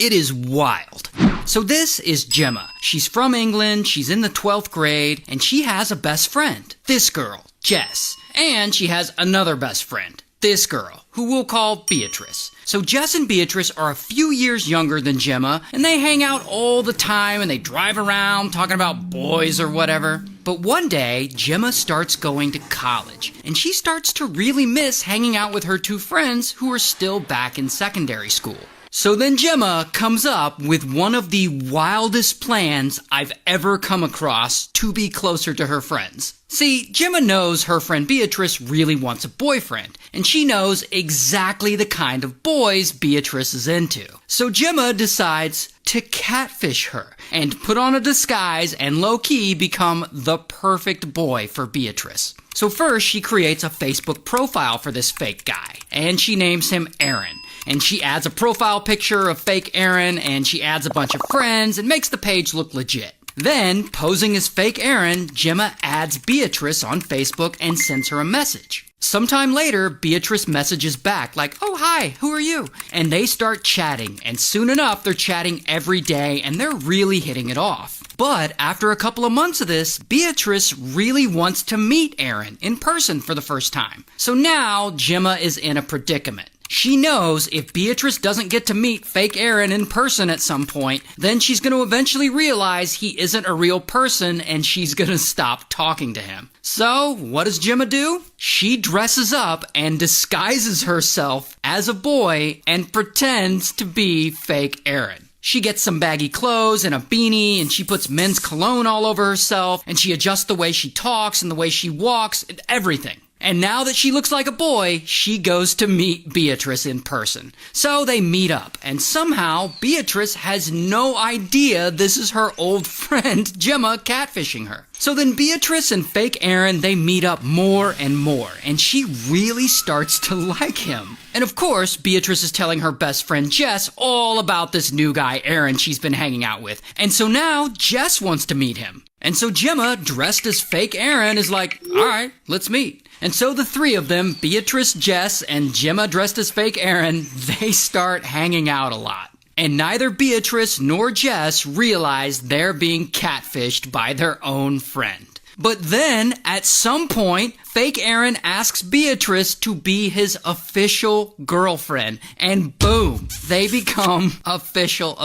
It is wild. So this is Gemma. She's from England, she's in the 12th grade, and she has a best friend. This girl, Jess. And she has another best friend. This girl, who we'll call Beatrice. So Jess and Beatrice are a few years younger than Gemma, and they hang out all the time and they drive around talking about boys or whatever. But one day, Gemma starts going to college, and she starts to really miss hanging out with her 2 friends who are still back in secondary school. So then Gemma comes up with one of the wildest plans I've ever come across to be closer to her friends. See, Gemma knows her friend Beatrice really wants a boyfriend, and she knows exactly the kind of boys Beatrice is into. So Gemma decides to catfish her and put on a disguise and low-key become the perfect boy for Beatrice. So first, she creates a Facebook profile for this fake guy, and she names him Aaron. And she adds a profile picture of fake Aaron, and she adds a bunch of friends and makes the page look legit. Then, posing as fake Aaron, Gemma adds Beatrice on Facebook and sends her a message. Sometime later, Beatrice messages back like, "Oh, hi, who are you?" And they start chatting, and soon enough, they're chatting every day, and they're really hitting it off. But after a couple of months of this, Beatrice really wants to meet Aaron in person for the first time. So now, Gemma is in a predicament. She knows if Beatrice doesn't get to meet fake Aaron in person at some point, then she's going to eventually realize he isn't a real person and she's going to stop talking to him. So, what does Gemma do? She dresses up and disguises herself as a boy and pretends to be fake Aaron. She gets some baggy clothes and a beanie, and she puts men's cologne all over herself, and she adjusts the way she talks and the way she walks and everything. And now that she looks like a boy, she goes to meet Beatrice in person. So they meet up, and somehow Beatrice has no idea this is her old friend Gemma catfishing her. So then Beatrice and fake Aaron, they meet up more and more, and she really starts to like him. And of course, Beatrice is telling her best friend Jess all about this new guy Aaron she's been hanging out with. And so now Jess wants to meet him. And so Gemma, dressed as fake Aaron, is like, alright, let's meet. And so the 3 of them, Beatrice, Jess, and Gemma dressed as fake Aaron, they start hanging out a lot. And neither Beatrice nor Jess realize they're being catfished by their own friend. But then, at some point, fake Aaron asks Beatrice to be his official girlfriend. And boom, they become official.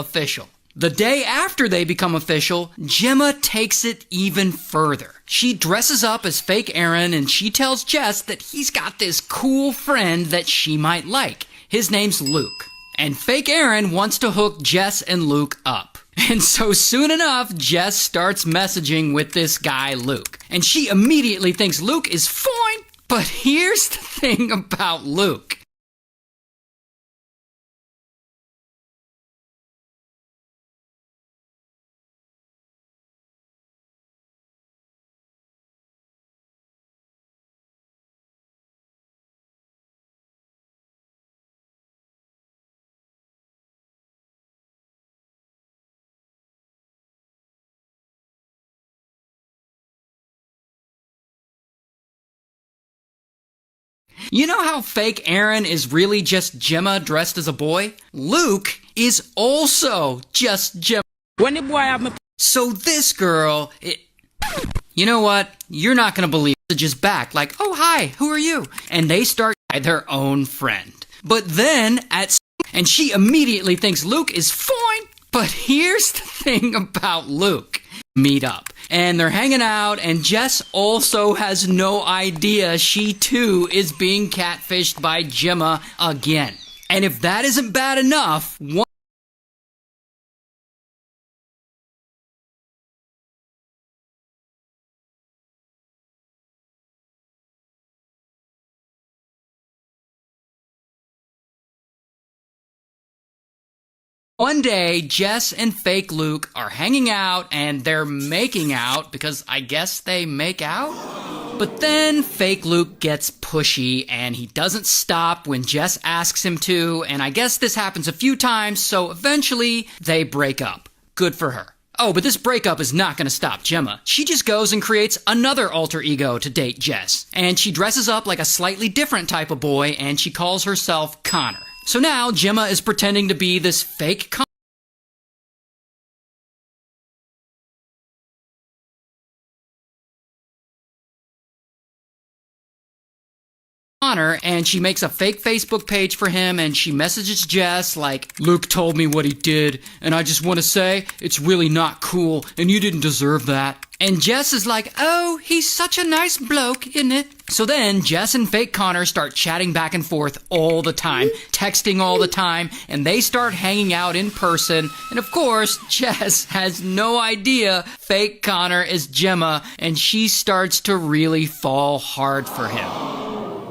The day after they become official, Gemma takes it even further. She dresses up as fake Aaron and she tells Jess that he's got this cool friend that she might like. His name's Luke. And fake Aaron wants to hook Jess and Luke up. And so soon enough, Jess starts messaging with this guy Luke. And she immediately thinks Luke is fine. But here's the thing about Luke. You know how fake Aaron is really just Gemma dressed as a boy? Luke is also just Gemma. When the boy have me... So this girl... You know what? You're not going to believe messages back like, oh, hi, who are you? And they start by their own friend. But then and she immediately thinks Luke is fine. But here's the thing about Luke. Meet up. And they're hanging out, and Jess also has no idea she too is being catfished by Gemma again. And if that isn't bad enough, one day, Jess and fake Luke are hanging out and they're making out because I guess they make out? But then fake Luke gets pushy and he doesn't stop when Jess asks him to, and I guess this happens a few times, so eventually they break up. Good for her. Oh, but this breakup is not going to stop Gemma. She just goes and creates another alter ego to date Jess. And she dresses up like a slightly different type of boy and she calls herself Connor. So now Gemma is pretending to be this fake Connor, and she makes a fake Facebook page for him, and she messages Jess like, Luke told me what he did, and I just want to say, it's really not cool, and you didn't deserve that. And Jess is like, oh, he's such a nice bloke, isn't it? So then Jess and fake Connor start chatting back and forth all the time, texting all the time, and they start hanging out in person. And of course, Jess has no idea fake Connor is Gemma, and she starts to really fall hard for him.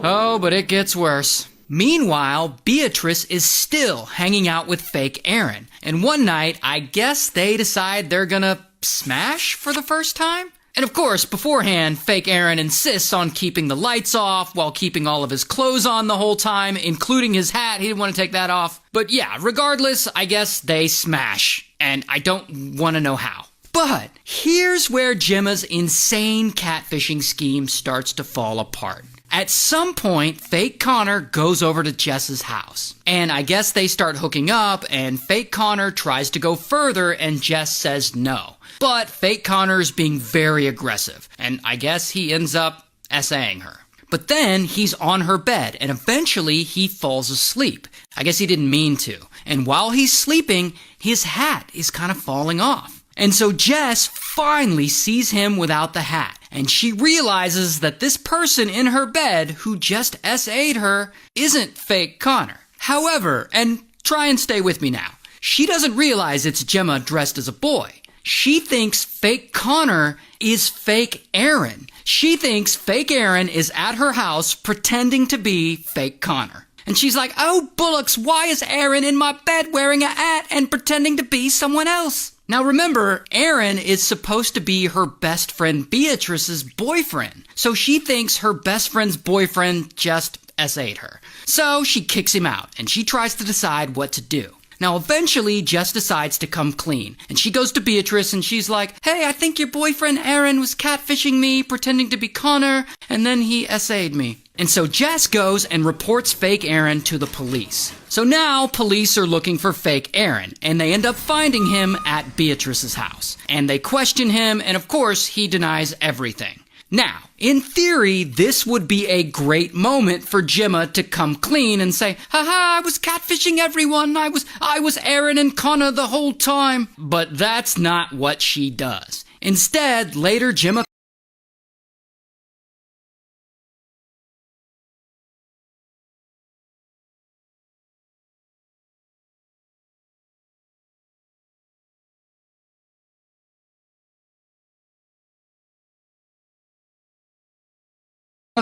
Oh, but it gets worse. Meanwhile, Beatrice is still hanging out with fake Aaron. And one night, I guess they decide they're gonna smash for the first time? And of course, beforehand, fake Aaron insists on keeping the lights off while keeping all of his clothes on the whole time, including his hat. He didn't want to take that off. But yeah, regardless, I guess they smash. And I don't want to know how. But here's where Gemma's insane catfishing scheme starts to fall apart. At some point, fake Connor goes over to Jess's house. And I guess they start hooking up, and fake Connor tries to go further, and Jess says no. But fake Connor's being very aggressive, and I guess he ends up essaying her. But then he's on her bed, and eventually he falls asleep. I guess he didn't mean to. And while he's sleeping, his hat is kind of falling off. And so Jess finally sees him without the hat, and she realizes that this person in her bed who just SA'd her isn't fake Connor. However, and try and stay with me now, she doesn't realize it's Gemma dressed as a boy. She thinks fake Connor is fake Aaron. She thinks fake Aaron is at her house pretending to be fake Connor. And she's like, oh, bullocks, why is Aaron in my bed wearing a hat and pretending to be someone else? Now remember, Aaron is supposed to be her best friend Beatrice's boyfriend. So she thinks her best friend's boyfriend just SA'd her. So she kicks him out, and she tries to decide what to do. Now eventually, Jess decides to come clean, and she goes to Beatrice and she's like, hey, I think your boyfriend Aaron was catfishing me, pretending to be Connor, and then he SA'd me. And so Jess goes and reports fake Aaron to the police. So now police are looking for fake Aaron, and they end up finding him at Beatrice's house. And they question him, and of course, he denies everything. Now, in theory, this would be a great moment for Gemma to come clean and say, haha, I was catfishing everyone. I was Aaron and Connor the whole time. But that's not what she does. Instead, later Gemma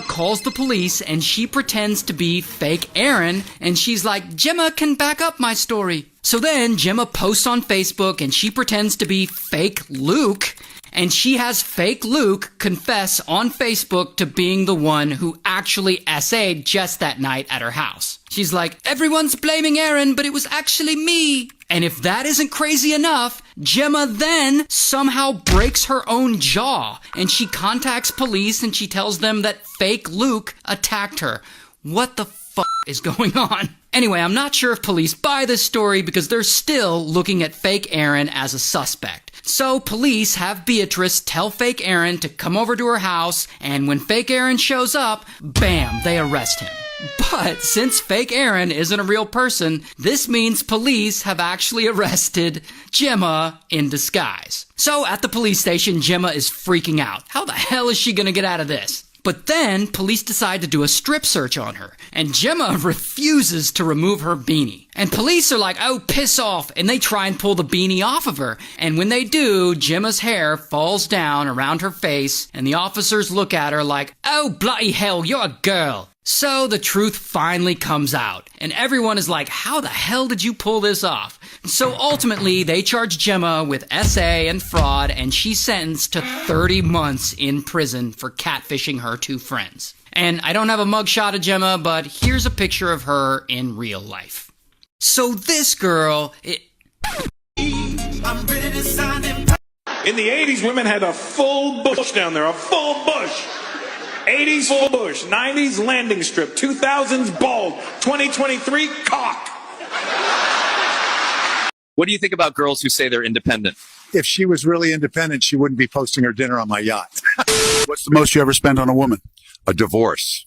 calls the police, and she pretends to be fake Aaron, and she's like, Gemma can back up my story. So then Gemma posts on Facebook, and she pretends to be fake Luke, and she has fake Luke confess on Facebook to being the one who actually SA'd Jess that night at her house. She's like, everyone's blaming Aaron, but it was actually me. And if that isn't crazy enough, Gemma then somehow breaks her own jaw, and she contacts police and she tells them that fake Luke attacked her. What the fuck is going on? Anyway, I'm not sure if police buy this story because they're still looking at fake Aaron as a suspect. So police have Beatrice tell fake Aaron to come over to her house, and when fake Aaron shows up, bam, they arrest him. But since fake Aaron isn't a real person, this means police have actually arrested Gemma in disguise. So at the police station, Gemma is freaking out. How the hell is she gonna get out of this? But then police decide to do a strip search on her, and Gemma refuses to remove her beanie. And police are like, oh, piss off, and they try and pull the beanie off of her. And when they do, Gemma's hair falls down around her face, and the officers look at her like, oh, bloody hell, you're a girl. So the truth finally comes out, and everyone is like, how the hell did you pull this off? So ultimately, they charge Gemma with SA and fraud, and she's sentenced to 30 months in prison for catfishing her two friends. And I don't have a mugshot of Gemma, but here's a picture of her in real life. So this girl... In the 80s, women had a full bush down there, a full bush. 80s full bush, 90s landing strip, 2000s bald, 2023 cock. What do you think about girls who say they're independent? If she was really independent, she wouldn't be posting her dinner on my yacht. What's the most you ever spent on a woman? A divorce.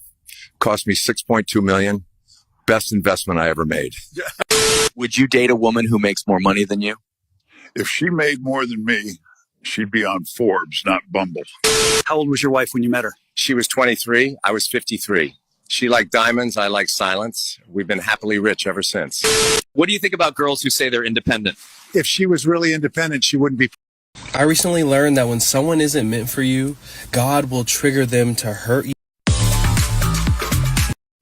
Cost me $6.2 million. Best investment I ever made. Would you date a woman who makes more money than you? If she made more than me, she'd be on Forbes, not Bumble. How old was your wife when you met her? She was 23. I was 53. She liked diamonds. I like silence. We've been happily rich ever since. What do you think about girls who say they're independent? If she was really independent, she wouldn't be. I recently learned that when someone isn't meant for you, God will trigger them to hurt you.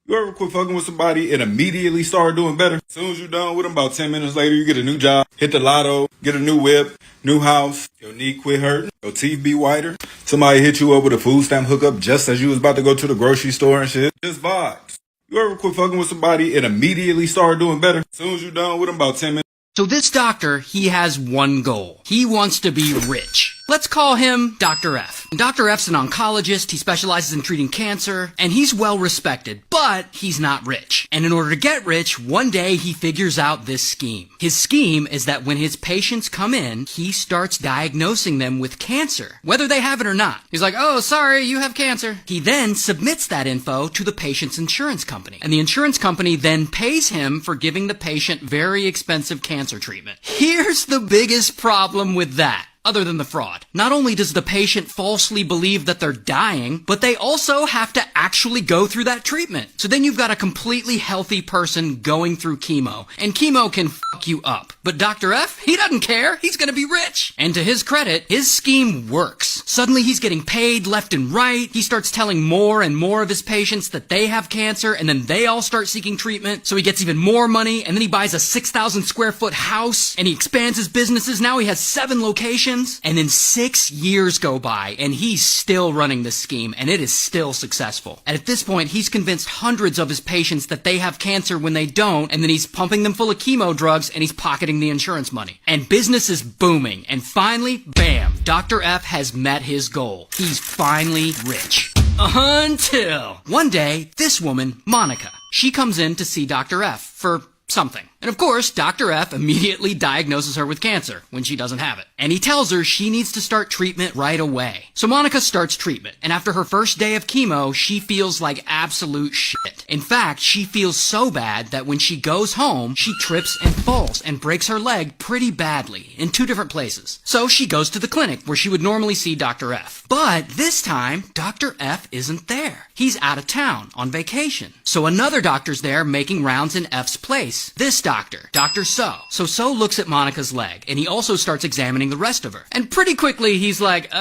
You ever quit fucking with somebody and immediately start doing better? As soon as you're done with them, about 10 minutes later, you get a new job, hit the lotto, get a new whip, new house, your knee quit hurting, your teeth be whiter. Somebody hit you up with a food stamp hookup just as you was about to go to the grocery store and shit. Just vibes. You ever quit fucking with somebody and immediately start doing better? As soon as you're done with them, about 10 minutes. So this doctor, he has one goal. He wants to be rich. Let's call him Dr. F. And Dr. F's an oncologist, he specializes in treating cancer, and he's well respected, but he's not rich. And in order to get rich, one day he figures out this scheme. His scheme is that when his patients come in, he starts diagnosing them with cancer, whether they have it or not. He's like, oh, sorry, you have cancer. He then submits that info to the patient's insurance company, and the insurance company then pays him for giving the patient very expensive cancer treatment. Here's the biggest problem with that. Other than the fraud. Not only does the patient falsely believe that they're dying, but they also have to actually go through that treatment. So then you've got a completely healthy person going through chemo, and chemo can fuck you up. But Dr. F, he doesn't care. He's gonna be rich. And to his credit, his scheme works. Suddenly he's getting paid left and right. He starts telling more and more of his patients that they have cancer, and then they all start seeking treatment. So he gets even more money, and then he buys a 6,000 square foot house, and he expands his businesses. Now he has 7 locations. And then 6 years go by, and he's still running this scheme, and it is still successful. And at this point, he's convinced hundreds of his patients that they have cancer when they don't, and then he's pumping them full of chemo drugs, and he's pocketing the insurance money. And business is booming, and finally, bam, Dr. F has met his goal. He's finally rich. Until one day, this woman, Monica, she comes in to see Dr. F for something. And of course, Dr. F immediately diagnoses her with cancer when she doesn't have it. And he tells her she needs to start treatment right away. So Monica starts treatment, and after her first day of chemo, she feels like absolute shit. In fact, she feels so bad that when she goes home, she trips and falls and breaks her leg pretty badly in 2 different places. So she goes to the clinic where she would normally see Dr. F. But this time, Dr. F isn't there. He's out of town on vacation. So another doctor's there making rounds in F's place. This doctor, Dr. So. So looks at Monica's leg, and he also starts examining the rest of her. And pretty quickly, he's like,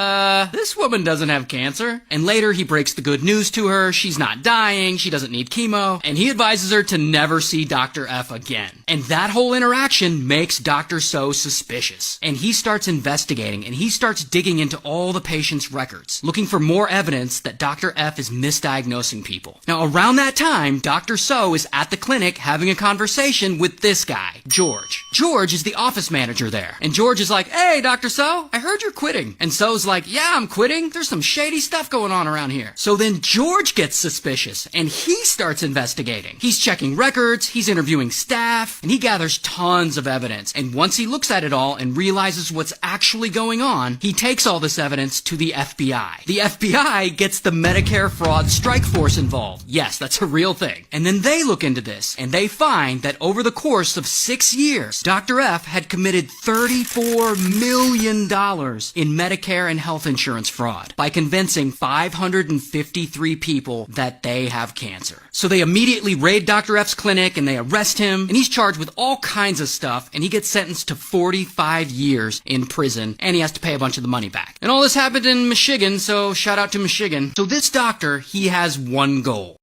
this woman doesn't have cancer. And later, he breaks the good news to her. She's not dying. She doesn't need chemo. And he advises her to never see Dr. F again. And that whole interaction makes Dr. So suspicious. And he starts investigating, and he starts digging into all the patient's records, looking for more evidence that Dr. F is misdiagnosing people. Now, around that time, Dr. So is at the clinic having a conversation with this guy, George. George is the office manager there. And George is like, hey, Dr. So, I heard you're quitting. And So's like, yeah, I'm quitting. There's some shady stuff going on around here. So then George gets suspicious and he starts investigating. He's checking records, he's interviewing staff, and he gathers tons of evidence. And once he looks at it all and realizes what's actually going on, he takes all this evidence to the FBI. The FBI gets the Medicare Fraud Strike Force involved. Yes, that's a real thing. And then they look into this, and they find that over the course of 6 years, Dr. F had committed $34 million in Medicare and health insurance fraud by convincing 553 people that they have cancer. So they immediately raid Dr. F's clinic and they arrest him, and he's charged with all kinds of stuff, and he gets sentenced to 45 years in prison, and he has to pay a bunch of the money back. And all this happened in Michigan, so shout out to Michigan. So this doctor, he has one goal.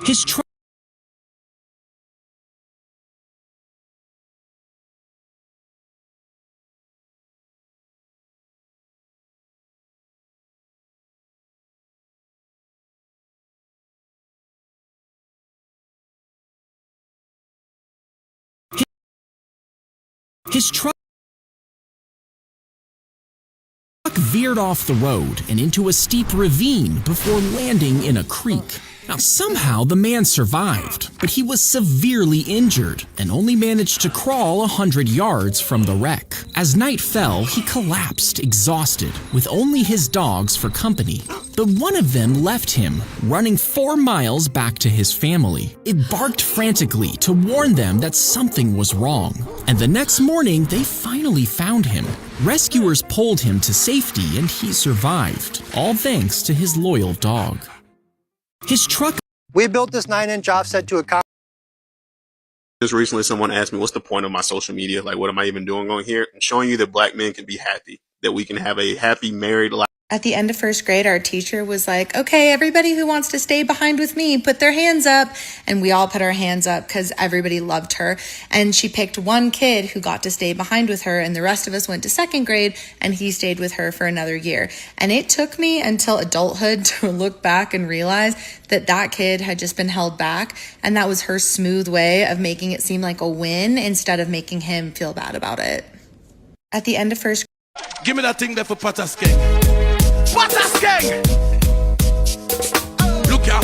His truck. His truck veered off the road and into a steep ravine before landing in a creek. Now, somehow the man survived, but he was severely injured and only managed to crawl 100 yards from the wreck. As night fell, he collapsed, exhausted, with only his dogs for company. But one of them left him, running 4 miles back to his family. It barked frantically to warn them that something was wrong. And the next morning, they finally found him. Rescuers pulled him to safety and he survived, all thanks to his loyal dog. His truck. We built this 9-inch offset to a. Just recently, someone asked me, what's the point of my social media? Like, what am I even doing on here? And showing you that black men can be happy, that we can have a happy married life. At the end of first grade, our teacher was like, okay, everybody who wants to stay behind with me, put their hands up. And we all put our hands up because everybody loved her. And she picked one kid who got to stay behind with her. And the rest of us went to second grade and he stayed with her for another year. And it took me until adulthood to look back and realize that that kid had just been held back. And that was her smooth way of making it seem like a win instead of making him feel bad about it. At the end of first grade. Give me that thing there for Patasking. Patas Gang! Look ya!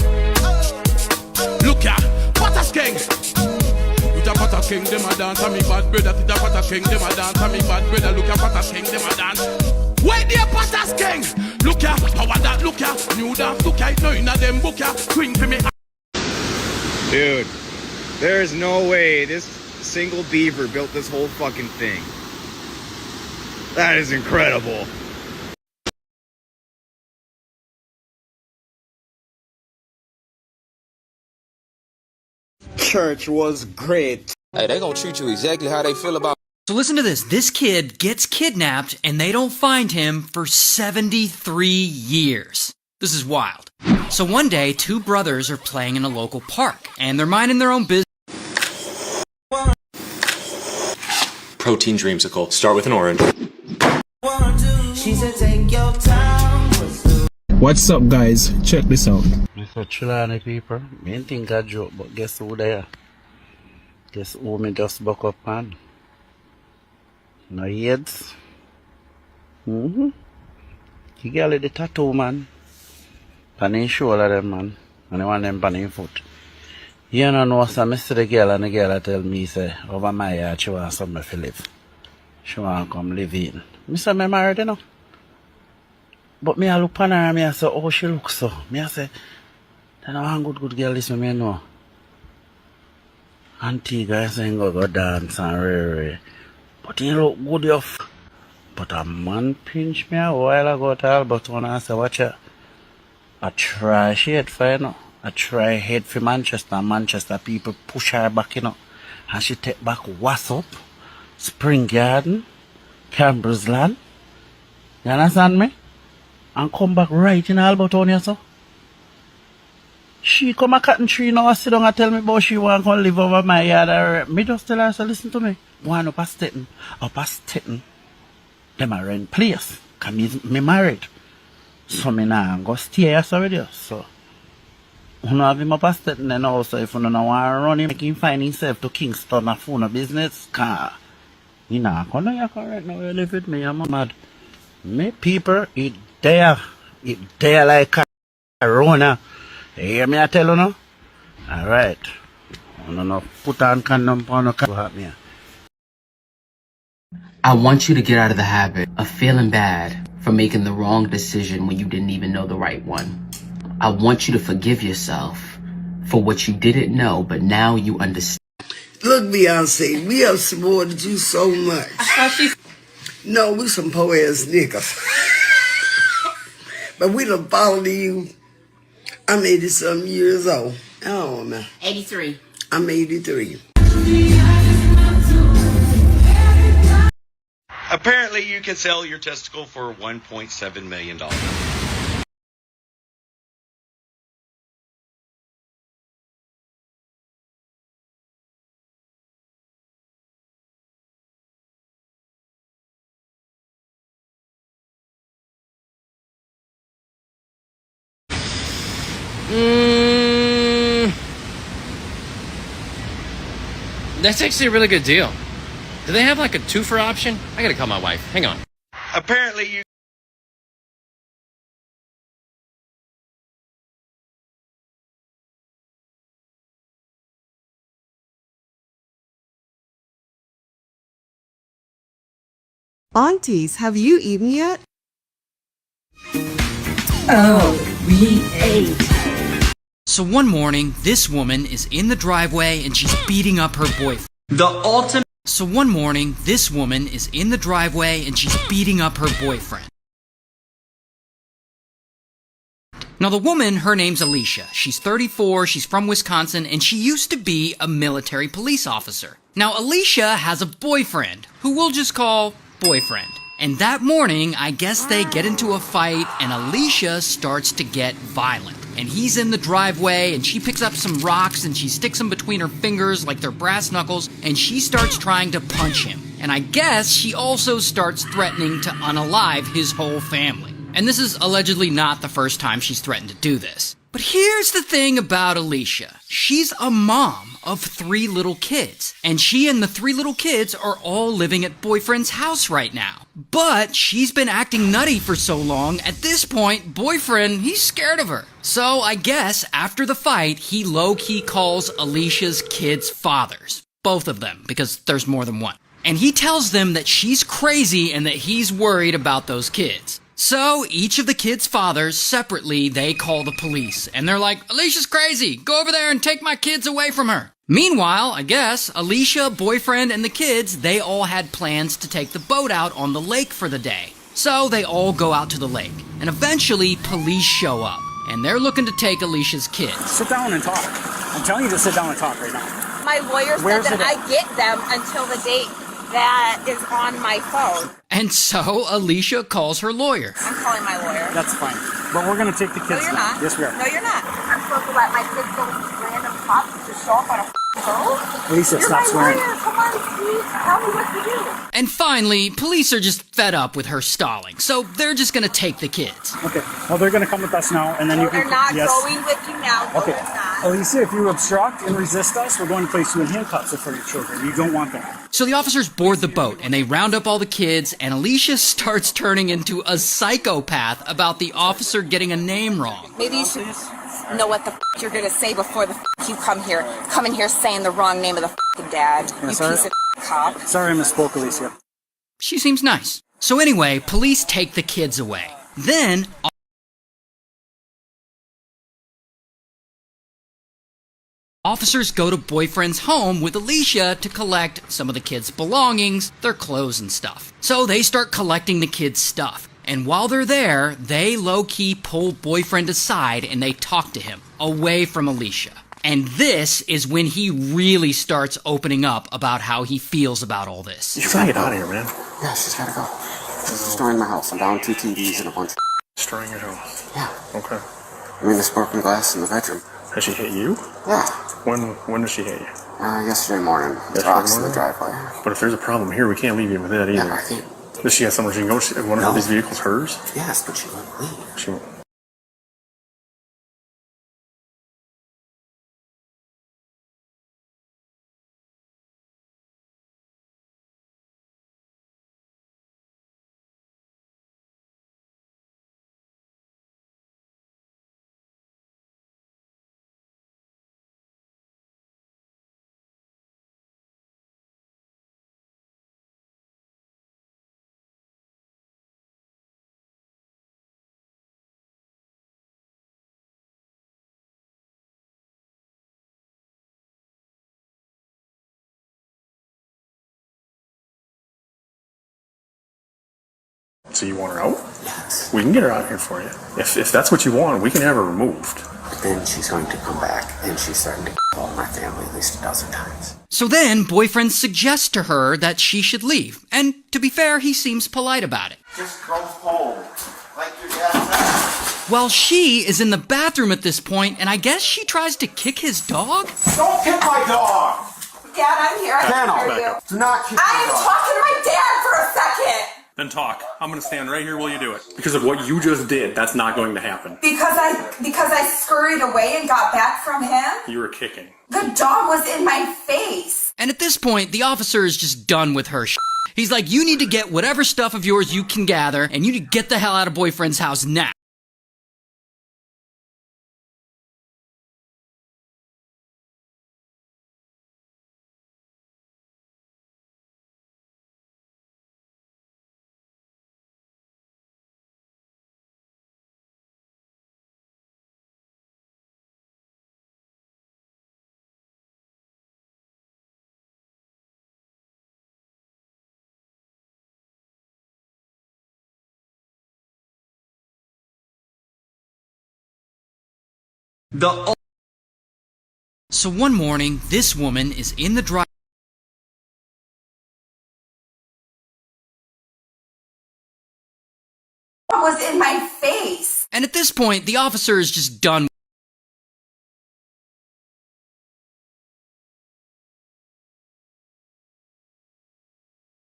Look ya! Patas Gang! With a Patas Gang, them a dance, and me bad brother. With a Patas Gang, them a dance, and me bad brother. Look ya, Patas Gang, them a dance. Wait there, Patas Gang! Look ya, how that look ya? New dance, look ya, it no in a them book ya. Swing for me. Dude, there's no way this single beaver built this whole fucking thing. That is incredible. Church was great. Hey, they gonna treat you exactly how they feel about. So listen to this. This kid gets kidnapped and they don't find him for 73 years. This is wild. So one day, 2 brothers are playing in a local park and they're minding their own business. Protein dreamsicle. Start with an orange. What's up, guys? Check this out. So Trelawney people, me didn't think a joke, but guess who they are? Guess who me just buck up on? No heads. The girl with the tattoo, man. On his shoulder, them, man. And the one them on his foot. You don't know, so I see the girl and the girl tell me, say, over my yard, she want something to live. She want to come live in. I say, I'm married, you know. But me I look on her and me I say, oh, she looks so. Me I say, then one good girl this me know. Antigua is saying go dance and rare. But he look good enough. But a man pinch me a while ago to Albert when I say, watch it. I try shit for you know. I try head for Manchester. Manchester people push her back, you know. And she take back Wassop, Spring Garden, Cambridge Land. You understand me? And come back right in Albertonia, so. She come a cotton tree now, sit down and tell me about she want to live over my yard. Me just tell her, so listen to me. One up a Staten. Them a rent place. Cause me married. So me nah go stay here already. So you know have him up a Staten then also if you don't want to run him, make him find himself to Kingston a phone a business. Cause you know, come here correct now you live with me, I'm mad. Me people, it there like a corona. You hear me I tell you now? Alright. I don't know, put on condom on the car. I want you to get out of the habit of feeling bad for making the wrong decision when you didn't even know the right one. I want you to forgive yourself for what you didn't know, but now you understand. Look, Beyonce, we have supported you so much. No, we some poor ass niggas. But we done followed you. I'm 80-something years old. I don't know. 83. I'm 83. Apparently, you can sell your testicle for $1.7 million. That's actually a really good deal. Do they have like a 2-for option? I gotta call my wife. Hang on. Apparently, you. Aunties, have you eaten yet? Oh, we ate. So one morning, this woman is in the driveway and she's beating up her boyfriend. So one morning, this woman is in the driveway and she's beating up her boyfriend. Now the woman, her name's Alicia. She's 34, she's from Wisconsin, and she used to be a military police officer. Now Alicia has a boyfriend, who we'll just call boyfriend. And that morning, I guess they get into a fight and Alicia starts to get violent. And he's in the driveway and she picks up some rocks and she sticks them between her fingers like they're brass knuckles and she starts trying to punch him. And I guess she also starts threatening to unalive his whole family. And this is allegedly not the first time she's threatened to do this. But here's the thing about Alicia. She's a mom of 3 little kids. And she and the 3 little kids are all living at boyfriend's house right now. But she's been acting nutty for so long, at this point, boyfriend, he's scared of her. So I guess after the fight, he low-key calls Alicia's kids' fathers. Both of them, because there's more than one. And he tells them that she's crazy and that he's worried about those kids. So each of the kids' fathers, separately, they call the police. And they're like, Alicia's crazy. Go over there and take my kids away from her. Meanwhile, I guess, Alicia, boyfriend, and the kids, they all had plans to take the boat out on the lake for the day. So they all go out to the lake. And eventually, police show up. And they're looking to take Alicia's kids. Sit down and talk. I'm telling you to sit down and talk right now. My lawyer said that I get them until the date that is on my phone. And so Alicia calls her lawyer. I'm calling my lawyer. That's fine. But we're going to take the kids. No, you're not. Yes, we are. No, you're not. I'm supposed to let my kids go with these random cops to show up on a boat? Lisa, You're stop my swearing. lawyer. Come on, please. Tell me what to do. And finally, police are just fed up with her stalling, so they're just gonna take the kids. Okay. Well, they're going to come with us now, and then you can. They're not yes. going with you now. No, Okay. they're not. Alicia, if you obstruct and resist us, we're going to place you in handcuffs for your children. You don't want that. So the officers board the boat and they round up all the kids, and Alicia starts turning into a psychopath about the officer getting a name wrong. Maybe you should know what the you're going to say before the you come in here saying the wrong name of the dad. Yeah, you sorry. piece of cop. Sorry, I misspoke, Alicia. She seems nice. So anyway, police take the kids away. Then officers go to boyfriend's home with Alicia to collect some of the kids' belongings, their clothes and stuff. So they start collecting the kids' stuff. And while they're there, they low-key pull boyfriend aside and they talk to him, away from Alicia. And this is when he really starts opening up about how he feels about all this. You gotta get out of here, man. Yeah, she's gotta go. She's destroying my house. I'm down 2 TVs and a bunch of Destroying your house. Yeah. Okay. I mean, there's broken glass in the bedroom. Has she hit you? Yeah. When did she hit you? Yesterday morning. Yesterday Rocks in morning? the driveway. But if there's a problem here, we can't leave you with that either. Yeah, I can't. Does she have somewhere she can go? One of these vehicles hers? Yes, but she won't leave. She won't. So you want her out? Yes. We can get her out here for you. If that's what you want, we can have her removed. But then she's going to come back, and she's starting to call my family at least 12 times. So then, boyfriend suggests to her that she should leave. And to be fair, he seems polite about it. Just go home, like your dad said. While she is in the bathroom at this point, and I guess she tries to kick his dog? Don't kick my dog! Dad, I'm here. I can hear you. Do not kick I am my dog. talking to my dad for a second. Then talk. I'm gonna stand right here while you do it. Because of what you just did, that's not going to happen. Because I scurried away and got back from him? You were kicking. The dog was in my face. And at this point, the officer is just done with her He's like, you need to get whatever stuff of yours you can gather, and you need to get the hell out of boyfriend's house now. So one morning, this woman is in the driveway Was in my face. and at this point, the officer is just done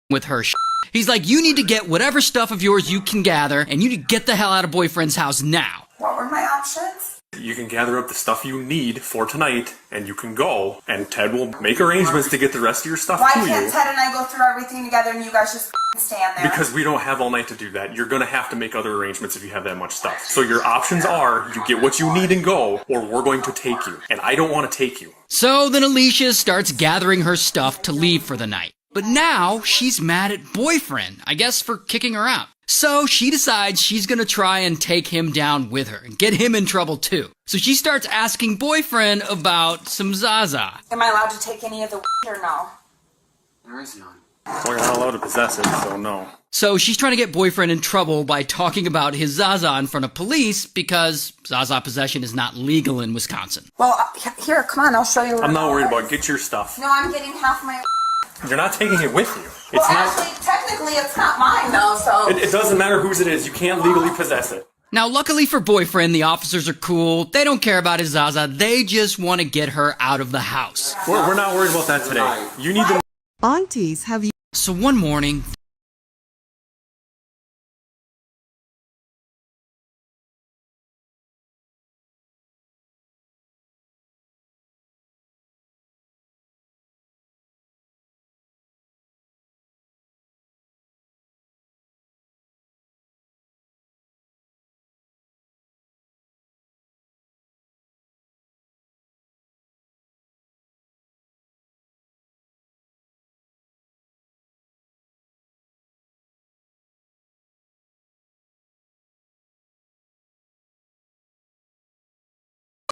with her He's like, you need to get whatever stuff of yours you can gather, and you need to get the hell out of boyfriend's house now. What were my options? You can gather up the stuff you need for tonight, and you can go, and Ted will make arrangements to get the rest of your stuff Why to can't you. Ted and I go through everything together and you guys just stand there? Because we don't have all night to do that. You're gonna have to make other arrangements if you have that much stuff. So your options are, you get what you need and go, or we're going to take you. And I don't want to take you. So then Alicia starts gathering her stuff to leave for the night. But now she's mad at boyfriend, I guess for kicking her out. So she decides she's gonna try and take him down with her and get him in trouble too. So she starts asking boyfriend about some Zaza. Am I allowed to take any of the or no? There is none. Well, you're not allowed to possess it, so no. So she's trying to get boyfriend in trouble by talking about his Zaza in front of police because Zaza possession is not legal in Wisconsin. Well, here, come on, I'll show you. I'm not worried about it. Get your stuff. No, I'm getting half my. You're not taking it with you. Well, actually, technically, it's not mine though, so. It doesn't matter whose it is. You can't legally possess it. Now, luckily for boyfriend, the officers are cool. They don't care about his Zaza. They just want to get her out of the house. We're not worried about that today. You need the... Aunties, have you... So one morning...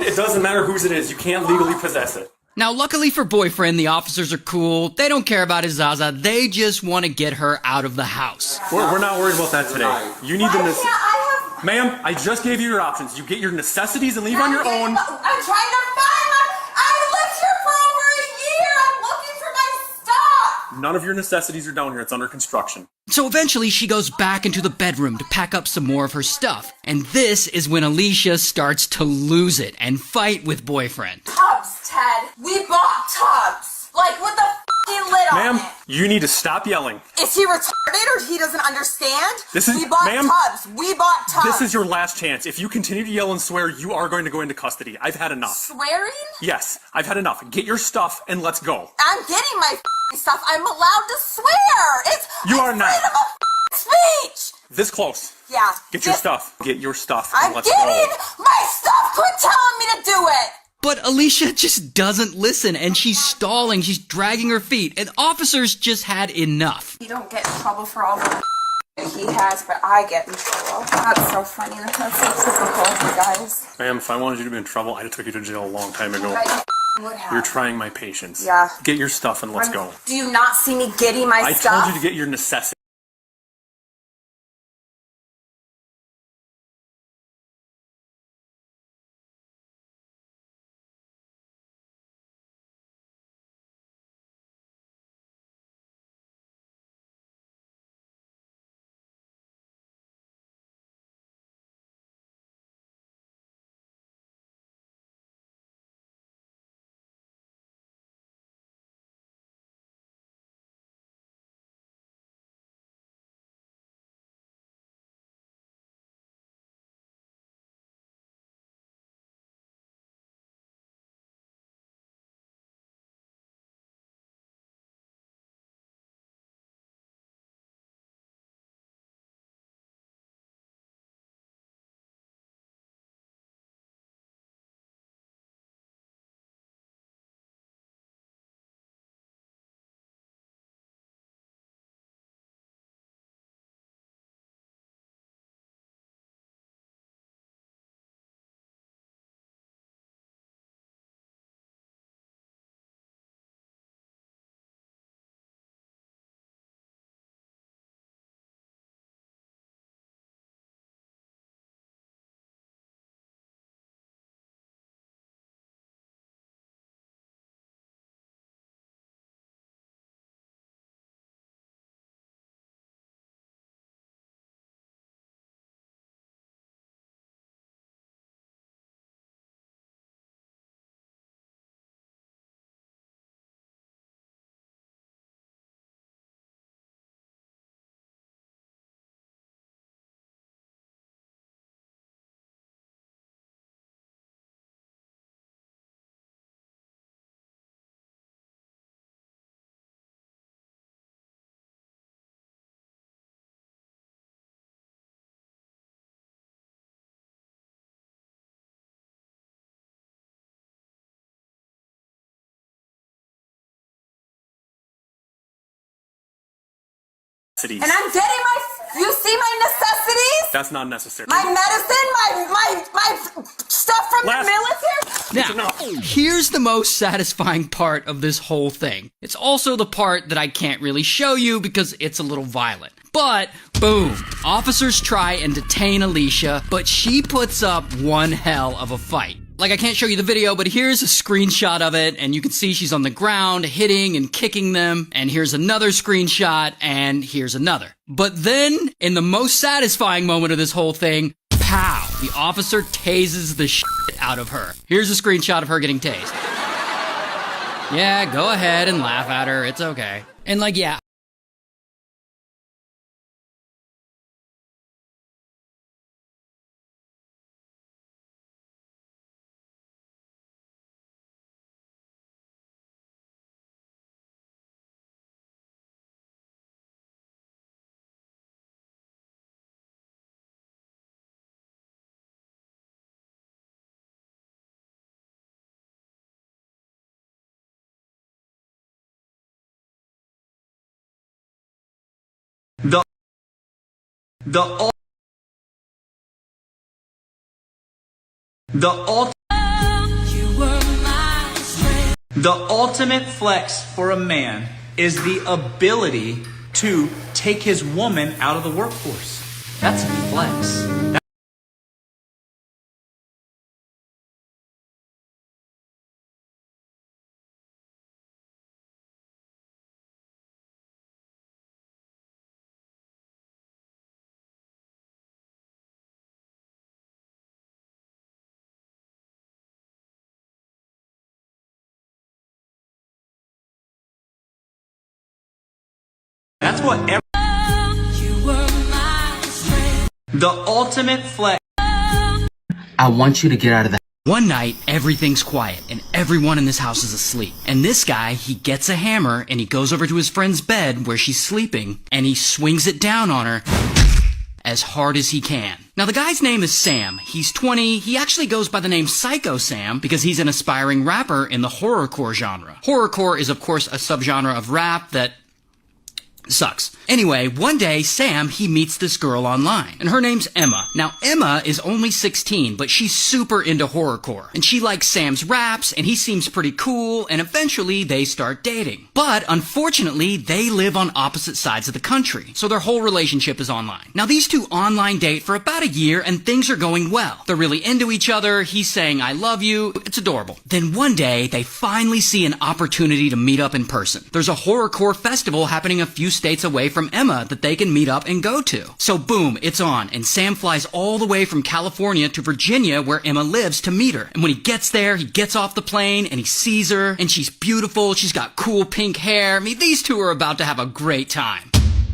It doesn't matter whose it is. You can't legally possess it. Now, luckily for Boyfriend, the officers are cool. They don't care about his Zaza. They just want to get her out of the house. We're not worried about that today. You need the Ma'am, I just gave you your options. You get your necessities and leave on your own. I'm trying to find my... I lived here for over a year. I'm looking for my stuff. None of your necessities are down here. It's under construction. So eventually she goes back into the bedroom to pack up some more of her stuff. And this is when Alicia starts to lose it and fight with Boyfriend. Tubs, Ted. We bought tubs. Like with the f***ing lid on it. Ma'am, you need to stop yelling. Is he retarded or he doesn't understand? We bought tubs. We bought tubs. This is your last chance. If you continue to yell and swear, you are going to go into custody. I've had enough. Swearing? Yes, I've had enough. Get your stuff and let's go. I'm getting my f***ing stuff. I'm allowed to swear. You are not. Freedom of f***ing speech. This close. Yeah. Get your stuff. Get your stuff I'm and let's getting go. my stuff. Quit telling me to do it. But Alicia just doesn't listen, and she's stalling, she's dragging her feet, and officers just had enough. You don't get in trouble for all the that he has, but I get in trouble. That's so funny. That's so typical of you guys. Ma'am, if I wanted you to be in trouble, I'd have took you to jail a long time ago. Would have. You're trying my patience. Yeah. Get your stuff and let's go. Do you not see me getting my stuff? I told you to get your necessities. And I'm getting my... You see my necessities? That's not necessary. My medicine, my stuff from the military? Now, here's the most satisfying part of this whole thing. It's also the part that I can't really show you because it's a little violent. But, boom, officers try and detain Alicia, but she puts up one hell of a fight. Like, I can't show you the video, but here's a screenshot of it, and you can see she's on the ground, hitting and kicking them, and here's another screenshot, and here's another. But then, in the most satisfying moment of this whole thing, pow, the officer tases the shit out of her. Here's a screenshot of her getting tased. Yeah, go ahead and laugh at her, it's okay. And like, yeah, The The ultimate flex for a man is the ability to take his woman out of the workforce. That's a flex. That's what the ultimate flex. I want you to get out of the One night, everything's quiet, and everyone in this house is asleep. And this guy, he gets a hammer, and he goes over to his friend's bed where she's sleeping, and he swings it down on her as hard as he can. Now, the guy's name is Sam. He's 20. He actually goes by the name Psycho Sam because he's an aspiring rapper in the horrorcore genre. Horrorcore is, of course, a subgenre of rap that sucks. Anyway, one day, Sam, he meets this girl online, and her name's Emma. Now, Emma is only 16, but she's super into horrorcore, and she likes Sam's raps, and he seems pretty cool, and eventually they start dating. But, unfortunately, they live on opposite sides of the country, so their whole relationship is online. Now, these two online date for about a year, and things are going well. They're really into each other, he's saying, "I love you," it's adorable. Then one day, they finally see an opportunity to meet up in person. There's a horrorcore festival happening a few states away from Emma that they can meet up and go to. So boom, it's on, and Sam flies all the way from California to Virginia where Emma lives to meet her. And when he gets there, he gets off the plane and he sees her, and she's beautiful, she's got cool pink hair. I mean, these two are about to have a great time.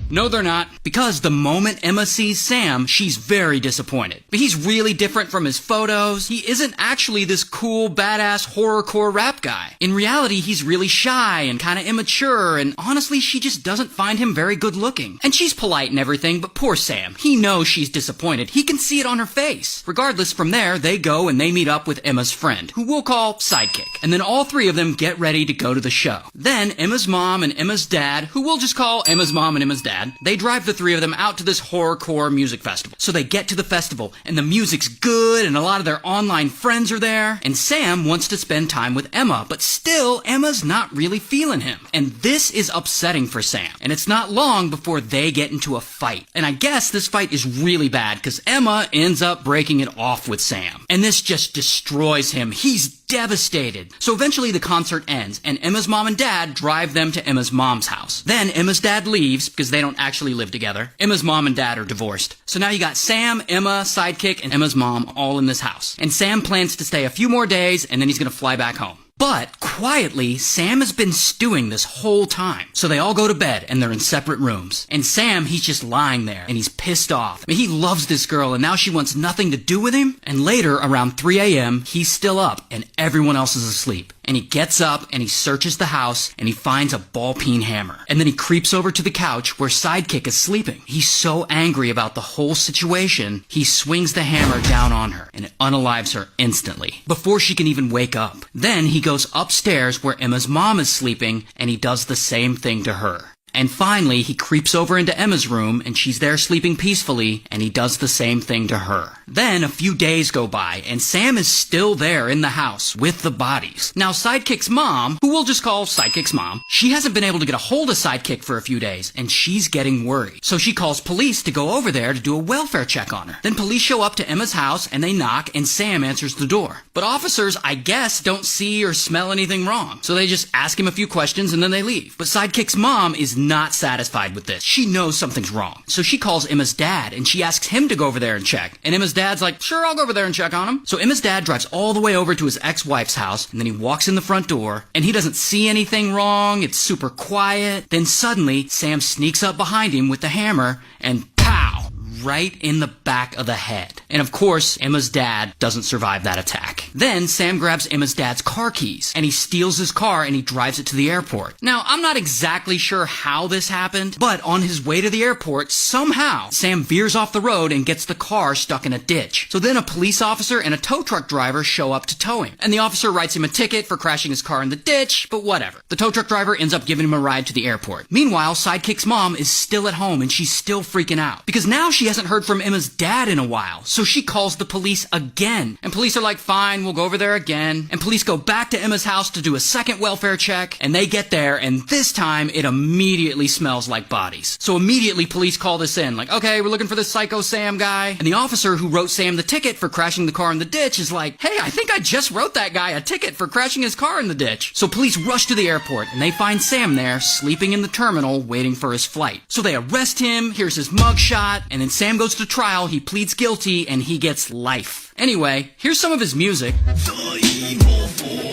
No, they're not, because the moment Emma sees Sam, she's very disappointed. But he's really different from his photos. He isn't actually this cool, badass, horrorcore rap guy. In reality, he's really shy and kind of immature, and honestly, she just doesn't find him very good looking. And she's polite and everything, but poor Sam. He knows she's disappointed. He can see it on her face. Regardless, from there, they go and they meet up with Emma's friend, who we'll call Sidekick. And then all three of them get ready to go to the show. Then, Emma's mom and Emma's dad, who we'll just call Emma's mom and Emma's dad, they drive the three of them out to this horrorcore music festival. So they get to the festival, and the music's good, and a lot of their online friends are there, and Sam wants to spend time with Emma, but still, Emma's not really feeling him. And this is upsetting for Sam. And it's not long before they get into a fight. And I guess this fight is really bad, because Emma ends up breaking it off with Sam. And this just destroys him. He's devastated. So eventually the concert ends, and Emma's mom and dad drive them to Emma's mom's house. Then Emma's dad leaves because they don't actually live together. Emma's mom and dad are divorced. So now you got Sam, Emma, Sidekick, and Emma's mom all in this house. And Sam plans to stay a few more days, and then he's gonna fly back home. But, quietly, Sam has been stewing this whole time. So they all go to bed, and they're in separate rooms. And Sam, he's just lying there, and he's pissed off. I mean, he loves this girl, and now she wants nothing to do with him. And later, around 3 a.m., he's still up, and everyone else is asleep. And he gets up, and he searches the house, and he finds a ball-peen hammer. And then he creeps over to the couch where Sidekick is sleeping. He's so angry about the whole situation, he swings the hammer down on her, and it unalives her instantly, before she can even wake up. Then he goes upstairs where Emma's mom is sleeping, and he does the same thing to her. And finally, he creeps over into Emma's room, and she's there sleeping peacefully, and he does the same thing to her. Then, a few days go by, and Sam is still there in the house with the bodies. Now, Sidekick's mom, who we'll just call Sidekick's mom, she hasn't been able to get a hold of Sidekick for a few days, and she's getting worried. So she calls police to go over there to do a welfare check on her. Then police show up to Emma's house, and they knock, and Sam answers the door. But officers, I guess, don't see or smell anything wrong. So they just ask him a few questions, and then they leave. But Sidekick's mom is not satisfied with this. She knows something's wrong. So she calls Emma's dad, and she asks him to go over there and check. And Emma's dad's like, "Sure, I'll go over there and check on him." So Emma's dad drives all the way over to his ex-wife's house, and then he walks in the front door, and he doesn't see anything wrong. It's super quiet. Then suddenly, Sam sneaks up behind him with the hammer, and pow! Right in the back of the head. And of course, Emma's dad doesn't survive that attack. Then Sam grabs Emma's dad's car keys, and he steals his car and he drives it to the airport. Now, I'm not exactly sure how this happened, but on his way to the airport, somehow, Sam veers off the road and gets the car stuck in a ditch. So then a police officer and a tow truck driver show up to tow him. And the officer writes him a ticket for crashing his car in the ditch, but whatever. The tow truck driver ends up giving him a ride to the airport. Meanwhile, Sidekick's mom is still at home, and she's still freaking out. Because now she hasn't heard from Emma's dad in a while, so she calls the police again. And police are like, "Fine, we'll go over there again. And police go back to Emma's house to do a second welfare check, and they get there, and this time it immediately smells like bodies. So immediately police call this in, like, okay, we're looking for this Psycho Sam guy. And the officer who wrote Sam the ticket for crashing the car in the ditch is like, hey, I think I just wrote that guy a ticket for crashing his car in the ditch. So police rush to the airport, and they find Sam there, sleeping in the terminal, waiting for his flight. So they arrest him, here's his mugshot, and then Sam goes to trial, he pleads guilty, and he gets life. Anyway, here's some of his music. The evil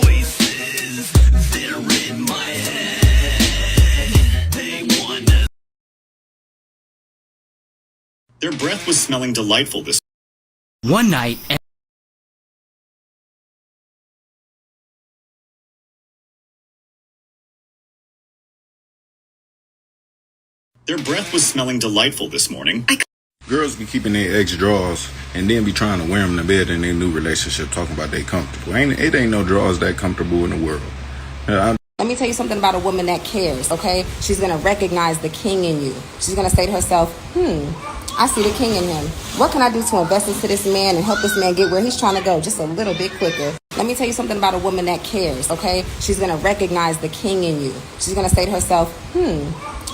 voices, they're in my head. They wanna... Their breath was smelling delightful this one night. Their breath was smelling delightful this morning. Girls be keeping their ex drawers and then be trying to wear them to bed in their new relationship, talking about they comfortable. It ain't no drawers that comfortable in the world. Let me tell you something about a woman that cares, okay? She's going to recognize the king in you. She's going to say to herself, I see the king in him. What can I do to invest into this man and help this man get where he's trying to go just a little bit quicker? Let me tell you something about a woman that cares, okay? She's going to recognize the king in you. She's going to say to herself,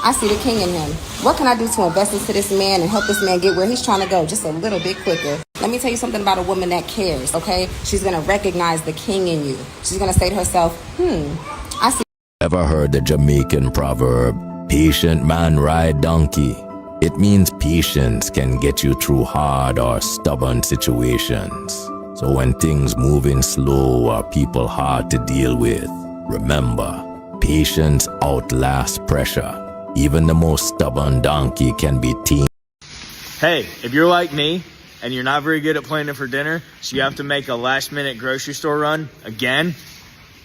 I see the king in him. What can I do to invest into this man and help this man get where he's trying to go just a little bit quicker? Let me tell you something about a woman that cares, okay? She's going to recognize the king in you. She's going to say to herself, I see. Ever heard the Jamaican proverb, patient man ride donkey? It means patience can get you through hard or stubborn situations. So when things moving slow or people hard to deal with, remember, patience outlasts pressure. Even the most stubborn donkey can be tamed. Hey, if you're like me and you're not very good at planning for dinner, so you have to make a last-minute grocery store run again,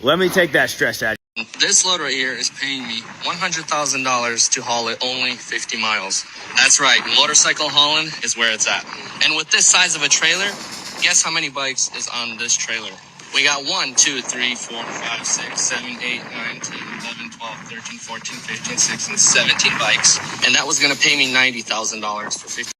let me take that stress out. This load right here is paying me $100,000 to haul it only 50 miles. That's right, motorcycle hauling is where it's at. And with this size of a trailer, guess how many bikes is on this trailer? We got 1, 2, 3, 4, 5, 6, 7, 8, 9, 10, 11, 12, 13, 14, 15, 16, 17 bikes. And that was going to pay me $90,000 for 50.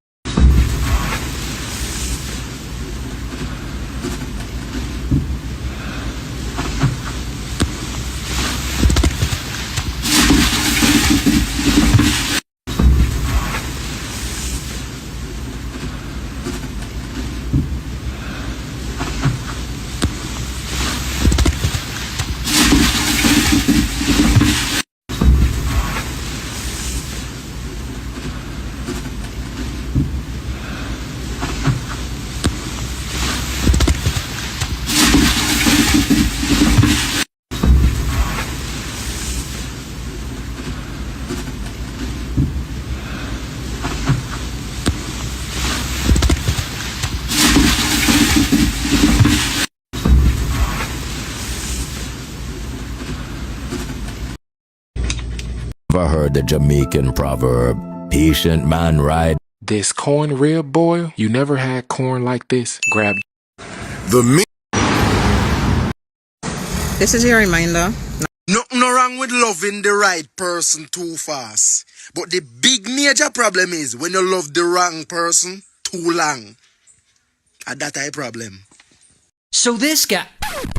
Ever heard the Jamaican proverb, patient man ride? This corn rib boil, you never had corn like this? Grab the meat. This is your reminder. Nothing wrong with loving the right person too fast. But the big major problem is when you love the wrong person too long. And that's a problem. So this guy,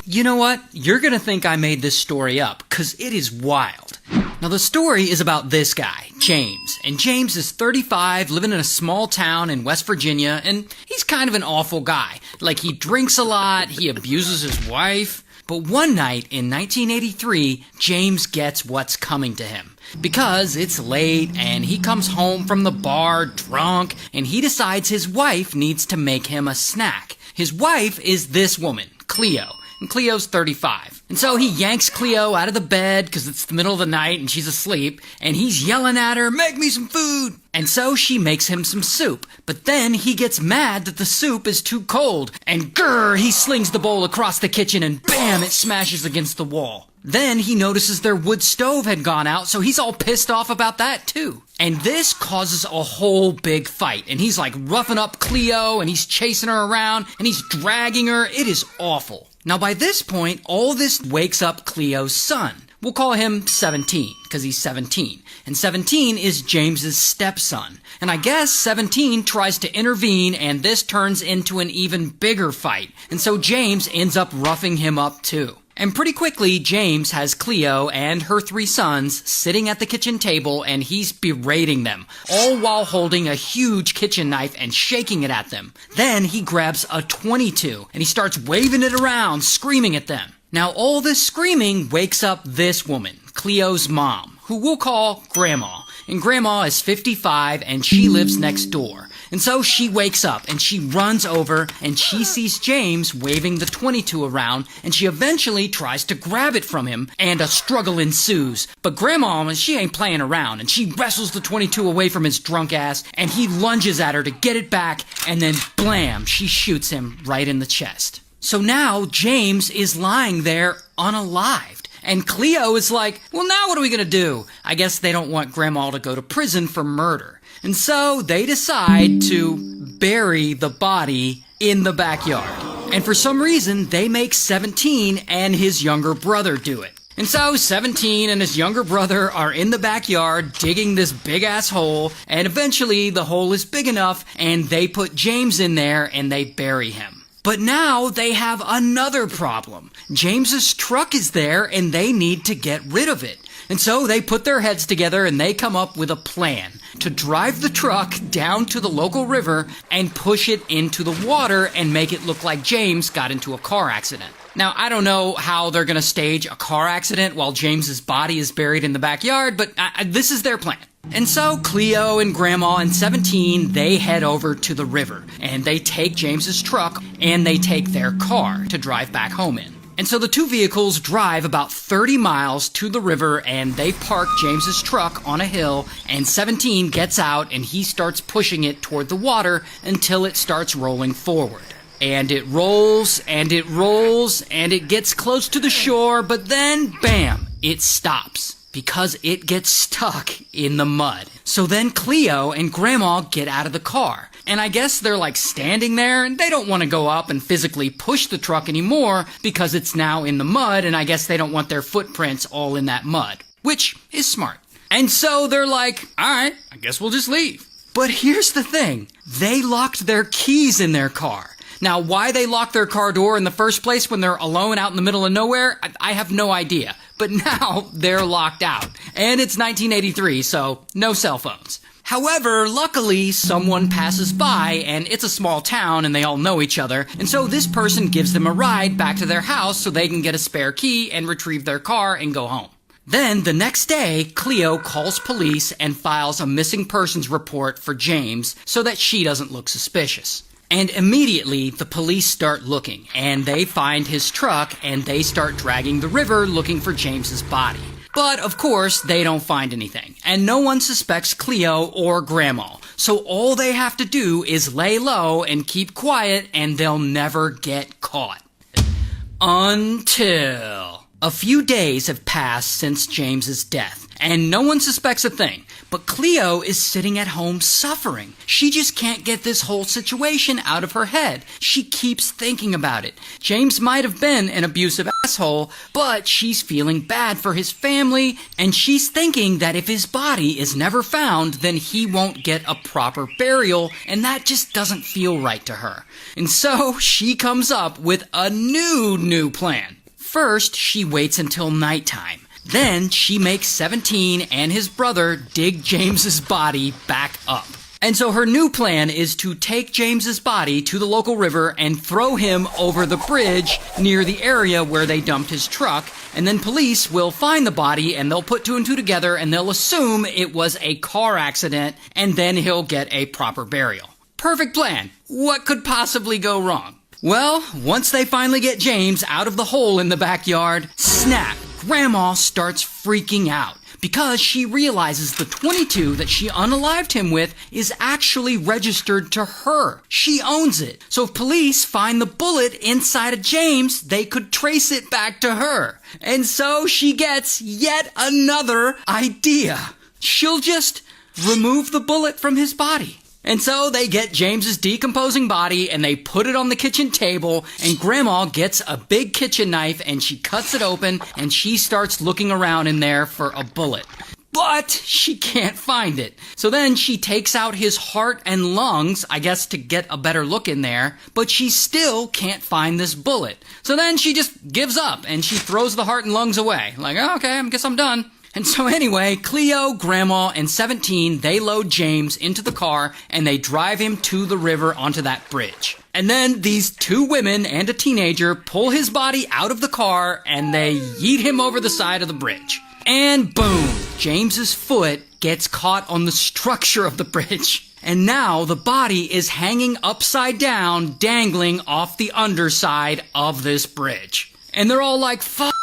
you know what? You're gonna think I made this story up, cause it is wild. Now the story is about this guy, James, and James is 35, living in a small town in West Virginia, and he's kind of an awful guy. Like, he drinks a lot, he abuses his wife. But one night in 1983, James gets what's coming to him. Because it's late, and he comes home from the bar drunk, and he decides his wife needs to make him a snack. His wife is this woman, Cleo. And Cleo's 35. And so he yanks Cleo out of the bed because it's the middle of the night and she's asleep, and he's yelling at her, "Make me some food!" And so she makes him some soup. But then he gets mad that the soup is too cold, and grrr, he slings the bowl across the kitchen and bam, it smashes against the wall. Then he notices their wood stove had gone out, so he's all pissed off about that too. And this causes a whole big fight, and he's like roughing up Cleo, and he's chasing her around, and he's dragging her. It is awful. Now by this point, all this wakes up Cleo's son, We'll call him 17, because he's 17. And 17 is James's stepson. And I guess 17 tries to intervene, and this turns into an even bigger fight. And so James ends up roughing him up too. And pretty quickly, James has Cleo and her 3 sons sitting at the kitchen table, and he's berating them, all while holding a huge kitchen knife and shaking it at them. Then he grabs a .22, and he starts waving it around, screaming at them. Now, all this screaming wakes up this woman, Cleo's mom, who we'll call Grandma. And Grandma is 55, and she lives next door. And so she wakes up, and she runs over, and she sees James waving the .22 around, and she eventually tries to grab it from him, and a struggle ensues. But Grandma, she ain't playing around, and she wrestles the .22 away from his drunk ass, and he lunges at her to get it back, and then blam, she shoots him right in the chest. So now James is lying there unalived. And Cleo is like, well, now what are we going to do? I guess they don't want Grandma to go to prison for murder. And so they decide to bury the body in the backyard. And for some reason, they make 17 and his younger brother do it. And so 17 and his younger brother are in the backyard digging this big-ass hole, and eventually the hole is big enough, and they put James in there and they bury him. But now they have another problem. James's truck is there and they need to get rid of it. And so they put their heads together and they come up with a plan to drive the truck down to the local river and push it into the water and make it look like James got into a car accident. Now, I don't know how they're going to stage a car accident while James's body is buried in the backyard, but this is their plan. And so Cleo and Grandma and 17, they head over to the river, and they take James's truck and they take their car to drive back home in. And so the 2 vehicles drive about 30 miles to the river, and they park James's truck on a hill, and 17 gets out and he starts pushing it toward the water until it starts rolling forward. And it rolls, and it rolls, and it gets close to the shore, but then, bam, it stops. Because it gets stuck in the mud. So then Cleo and Grandma get out of the car. And I guess they're like standing there and they don't want to go up and physically push the truck anymore because it's now in the mud, and I guess they don't want their footprints all in that mud. Which is smart. And so they're like, alright, I guess we'll just leave. But here's the thing. They locked their keys in their car. Now, why they locked their car door in the first place when they're alone out in the middle of nowhere, I have no idea. But now they're locked out. And it's 1983, so no cell phones. However, luckily, someone passes by, and it's a small town, and they all know each other, and so this person gives them a ride back to their house so they can get a spare key and retrieve their car and go home. Then, the next day, Cleo calls police and files a missing persons report for James so that she doesn't look suspicious. And immediately, the police start looking, and they find his truck, and they start dragging the river looking for James's body. But, of course, they don't find anything, and no one suspects Cleo or Grandma. So all they have to do is lay low and keep quiet, and they'll never get caught. Until a few days have passed since James's death, and no one suspects a thing. But Cleo is sitting at home suffering. She just can't get this whole situation out of her head. She keeps thinking about it. James might have been an abusive asshole, but she's feeling bad for his family, and she's thinking that if his body is never found, then he won't get a proper burial, and that just doesn't feel right to her. And so she comes up with a new plan. First, she waits until nighttime. Then she makes 17 and his brother dig James's body back up. And so her new plan is to take James's body to the local river and throw him over the bridge near the area where they dumped his truck, and then police will find the body and they'll put 2 and 2 together and they'll assume it was a car accident, and then he'll get a proper burial. Perfect plan. What could possibly go wrong? Well, once they finally get James out of the hole in the backyard, snap! Grandma starts freaking out because she realizes the .22 that she unalived him with is actually registered to her. She owns it. So if police find the bullet inside of James, they could trace it back to her. And so she gets yet another idea. She'll just remove the bullet from his body. And so they get James's decomposing body and they put it on the kitchen table, and Grandma gets a big kitchen knife and she cuts it open and she starts looking around in there for a bullet. But she can't find it. So then she takes out his heart and lungs, I guess to get a better look in there, but she still can't find this bullet. So then she just gives up and she throws the heart and lungs away. Like, oh, okay, I guess I'm done. And so anyway, Cleo, Grandma, and 17, they load James into the car and they drive him to the river onto that bridge. And then these two women and a teenager pull his body out of the car and they yeet him over the side of the bridge. And boom, James's foot gets caught on the structure of the bridge. And now the body is hanging upside down, dangling off the underside of this bridge. And they're all like, fuck,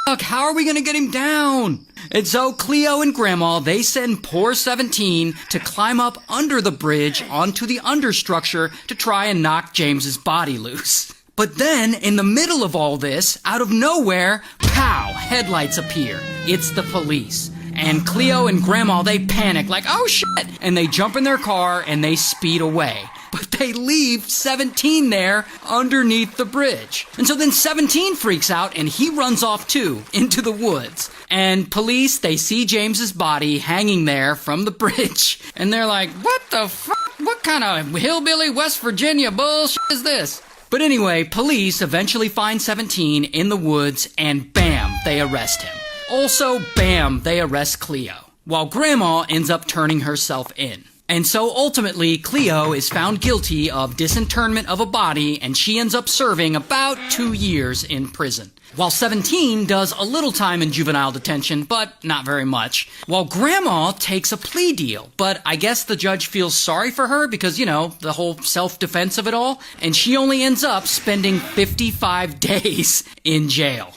how are we gonna get him down? And so Cleo and Grandma, they send poor 17 to climb up under the bridge onto the understructure to try and knock James's body loose. But then, in the middle of all this, out of nowhere, pow, headlights appear. It's the police. And Cleo and Grandma, they panic like, oh shit! And they jump in their car and they speed away. But they leave 17 there underneath the bridge. And so then 17 freaks out and he runs off too, into the woods. And police, they see James's body hanging there from the bridge. And they're like, what the fuck? What kind of hillbilly West Virginia bullshit is this? But anyway, police eventually find 17 in the woods and bam, they arrest him. Also, bam, they arrest Cleo, while Grandma ends up turning herself in. And so ultimately, Cleo is found guilty of disinterment of a body and she ends up serving about 2 years in prison. While 17 does a little time in juvenile detention, but not very much. While Grandma takes a plea deal, but I guess the judge feels sorry for her because, you know, the whole self-defense of it all, and she only ends up spending 55 days in jail.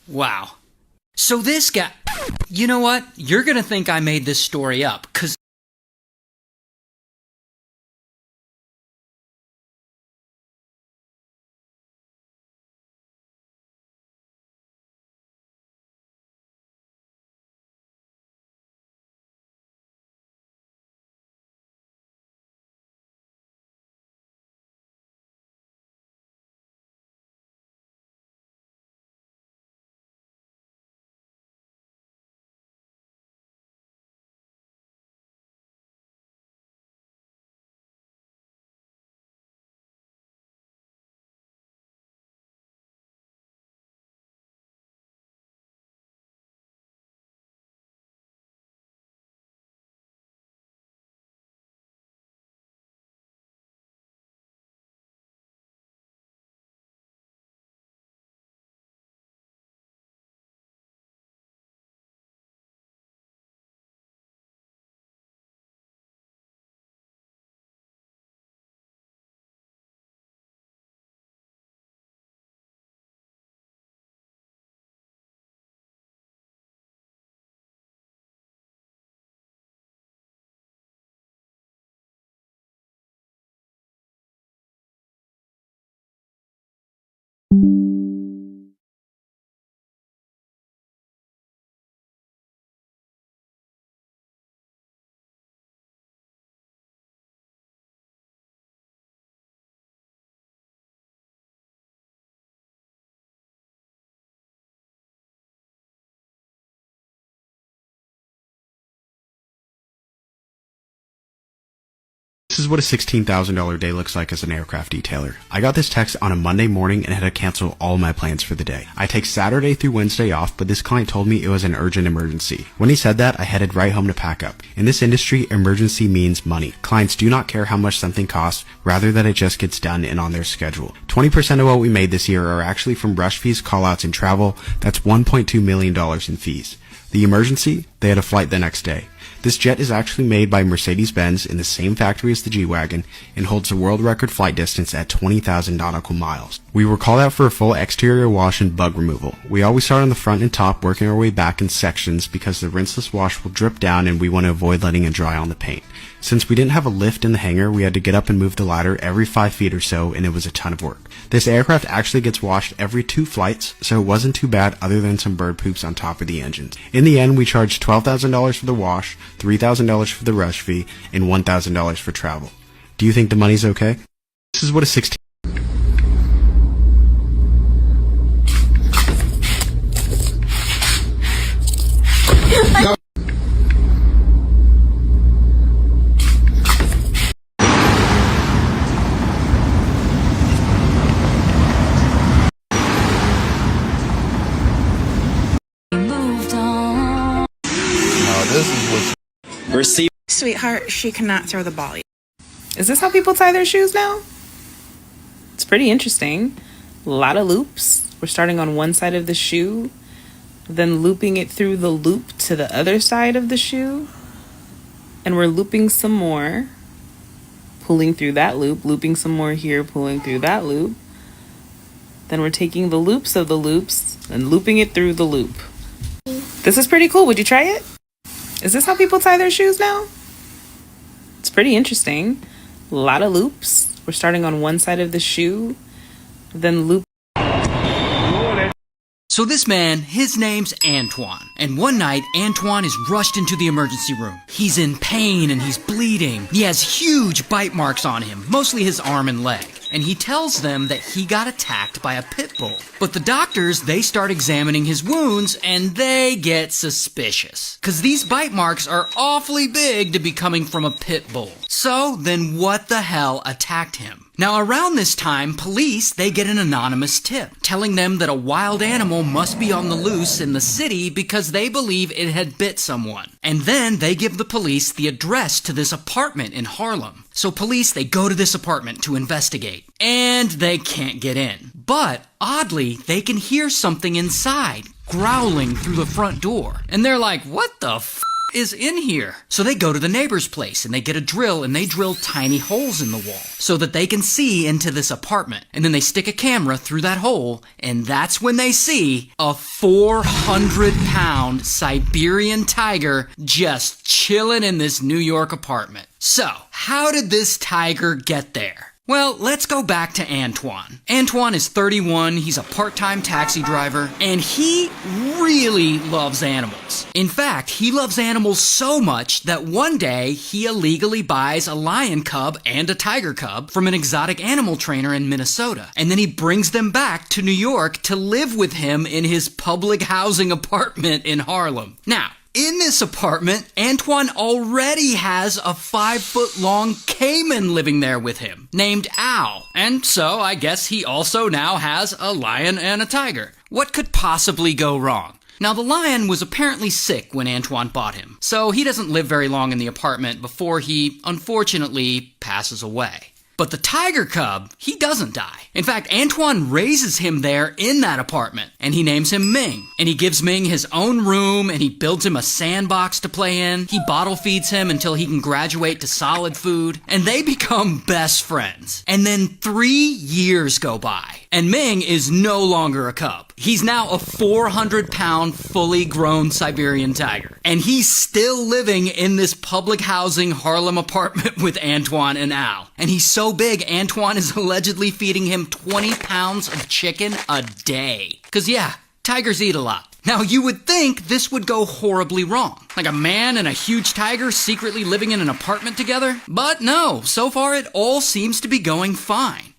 Wow. So this guy, you know what? You're gonna think I made this story up, because This is what a $16,000 day looks like as an aircraft detailer. I got this text on a Monday morning and had to cancel all my plans for the day. I take Saturday through Wednesday off, but this client told me it was an urgent emergency. When he said that, I headed right home to pack up. In this industry, emergency means money. Clients do not care how much something costs, rather that it just gets done and on their schedule. 20% of what we made this year are actually from rush fees, callouts, and travel. That's $1.2 million in fees. The emergency? They had a flight the next day. This jet is actually made by Mercedes-Benz in the same factory as the G-Wagon and holds the world record flight distance at 20,000 nautical miles. We were called out for a full exterior wash and bug removal. We always start on the front and top, working our way back in sections because the rinseless wash will drip down and we want to avoid letting it dry on the paint. Since we didn't have a lift in the hangar, we had to get up and move the ladder every 5 feet or so, and it was a ton of work. This aircraft actually gets washed every 2 flights, so it wasn't too bad other than some bird poops on top of the engines. In the end, we charged $12,000 for the wash, $3,000 for the rush fee, and $1,000 for travel. Do you think the money's okay? This is what a 16... Receive. Sweetheart, she cannot throw the ball. Is this how people tie their shoes now? It's pretty interesting. A lot of loops. We're starting on one side of the shoe, then looping it through the loop to the other side of the shoe. And we're looping some more, pulling through that loop, looping some more here, pulling through that loop. Then we're taking the loops of the loops and looping it through the loop. This is pretty cool. Would you try it? Is this how people tie their shoes now? It's pretty interesting. A lot of loops. We're starting on one side of the shoe, then loop. So this man, his name's Antoine. And one night, Antoine is rushed into the emergency room. He's in pain and he's bleeding. He has huge bite marks on him, mostly his arm and leg. And he tells them that he got attacked by a pit bull. But the doctors, they start examining his wounds and they get suspicious. 'Cause these bite marks are awfully big to be coming from a pit bull. So then what the hell attacked him? Now around this time, police, they get an anonymous tip telling them that a wild animal must be on the loose in the city because they believe it had bit someone. And then they give the police the address to this apartment in Harlem. So police, they go to this apartment to investigate. And they can't get in. But oddly, they can hear something inside growling through the front door. And they're like, what the f*** is in here? So they go to the neighbor's place and they get a drill and they drill tiny holes in the wall so that they can see into this apartment. And then they stick a camera through that hole and that's when they see a 400-pound Siberian tiger just chilling in this New York apartment. So, how did this tiger get there? Well, let's go back to Antoine. Antoine is 31, he's a part-time taxi driver, and he really loves animals. In fact, he loves animals so much that one day he illegally buys a lion cub and a tiger cub from an exotic animal trainer in Minnesota. And then he brings them back to New York to live with him in his public housing apartment in Harlem. Now, in this apartment, Antoine already has a 5-foot-long caiman living there with him, named Al. And so I guess he also now has a lion and a tiger. What could possibly go wrong? Now, the lion was apparently sick when Antoine bought him, so he doesn't live very long in the apartment before he, unfortunately, passes away. But the tiger cub, he doesn't die. In fact, Antoine raises him there in that apartment, and he names him Ming. And he gives Ming his own room, and he builds him a sandbox to play in. He bottle feeds him until he can graduate to solid food, and they become best friends. And then 3 years go by, and Ming is no longer a cub. He's now a 400-pound, fully grown Siberian tiger. And he's still living in this public housing Harlem apartment with Antoine and Al. And he's so big, Antoine is allegedly feeding him 20 pounds of chicken a day. 'Cause yeah, tigers eat a lot. Now you would think this would go horribly wrong. Like a man and a huge tiger secretly living in an apartment together? But no, so far it all seems to be going fine.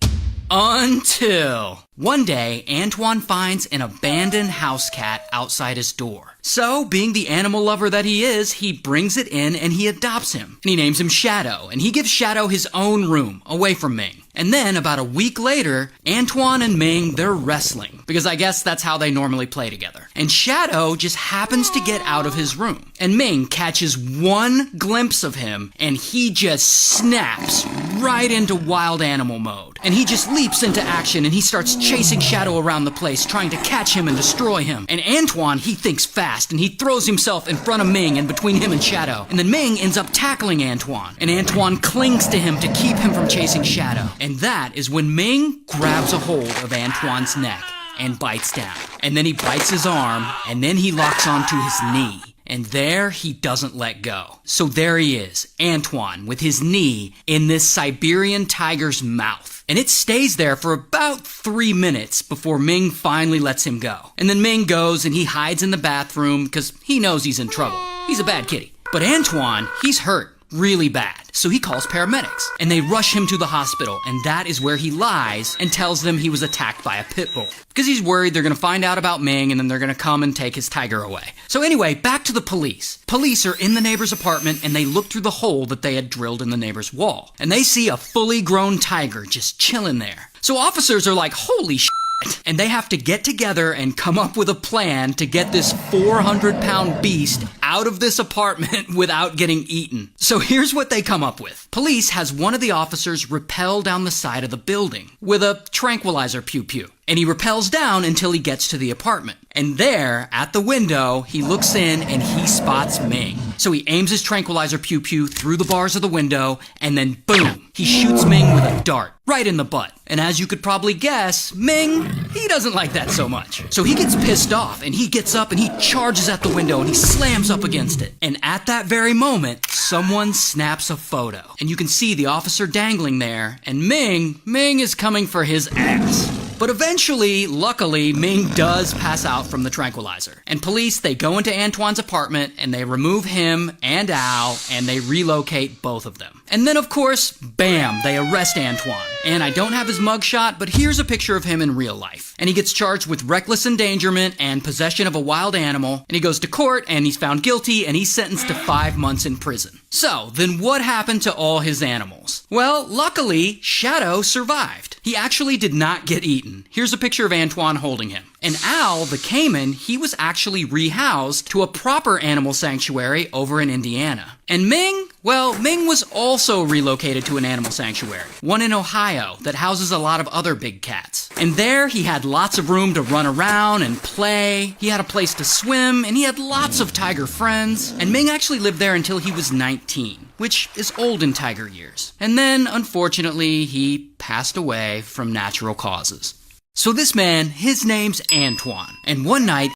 Until one day, Antoine finds an abandoned house cat outside his door. So, being the animal lover that he is, he brings it in and he adopts him. And he names him Shadow, and he gives Shadow his own room, away from Ming. And then, about a week later, Antoine and Ming, they're wrestling. Because I guess that's how they normally play together. And Shadow just happens to get out of his room. And Ming catches one glimpse of him, and he just snaps right into wild animal mode. And he just leaps into action, and he starts chasing Shadow around the place, trying to catch him and destroy him. And Antoine, he thinks fast, and he throws himself in front of Ming and between him and Shadow. And then Ming ends up tackling Antoine, and Antoine clings to him to keep him from chasing Shadow. And that is when Ming grabs a hold of Antoine's neck and bites down. And then he bites his arm, and then he locks onto his knee. And there he doesn't let go. So there he is, Antoine, with his knee in this Siberian tiger's mouth. And it stays there for about 3 minutes before Ming finally lets him go. And then Ming goes and he hides in the bathroom because he knows he's in trouble. He's a bad kitty. But Antoine, he's hurt really bad. So he calls paramedics and they rush him to the hospital, and that is where he lies and tells them he was attacked by a pit bull. Because he's worried they're going to find out about Ming and then they're going to come and take his tiger away. So anyway, back to the police. Police are in the neighbor's apartment and they look through the hole that they had drilled in the neighbor's wall. And they see a fully grown tiger just chilling there. So officers are like, holy shit. And they have to get together and come up with a plan to get this 400-pound beast out of this apartment without getting eaten. So here's what they come up with. Police has one of the officers rappel down the side of the building with a tranquilizer pew-pew. And he rappels down until he gets to the apartment. And there, at the window, he looks in and he spots Ming. So he aims his tranquilizer pew-pew through the bars of the window, and then boom, he shoots Ming with a dart right in the butt. And as you could probably guess, Ming, he doesn't like that so much. So he gets pissed off and he gets up and he charges at the window and he slams up against it. And at that very moment, someone snaps a photo. And you can see the officer dangling there, and Ming is coming for his ass. But eventually, luckily, Ming does pass out from the tranquilizer. And police, they go into Antoine's apartment and they remove him and Al and they relocate both of them. And then, of course, bam, they arrest Antoine. And I don't have his mugshot, but here's a picture of him in real life. And he gets charged with reckless endangerment and possession of a wild animal. And he goes to court and he's found guilty and he's sentenced to 5 months in prison. So, then what happened to all his animals? Well, luckily, Shadow survived. He actually did not get eaten. Here's a picture of Antoine holding him. And Al, the caiman, he was actually rehoused to a proper animal sanctuary over in Indiana. And Ming, well, Ming was also relocated to an animal sanctuary, one in Ohio that houses a lot of other big cats. And there he had lots of room to run around and play. He had a place to swim, and he had lots of tiger friends. And Ming actually lived there until he was 19, which is old in tiger years. And then, unfortunately, he passed away from natural causes. So this man, his name's Antoine, and one night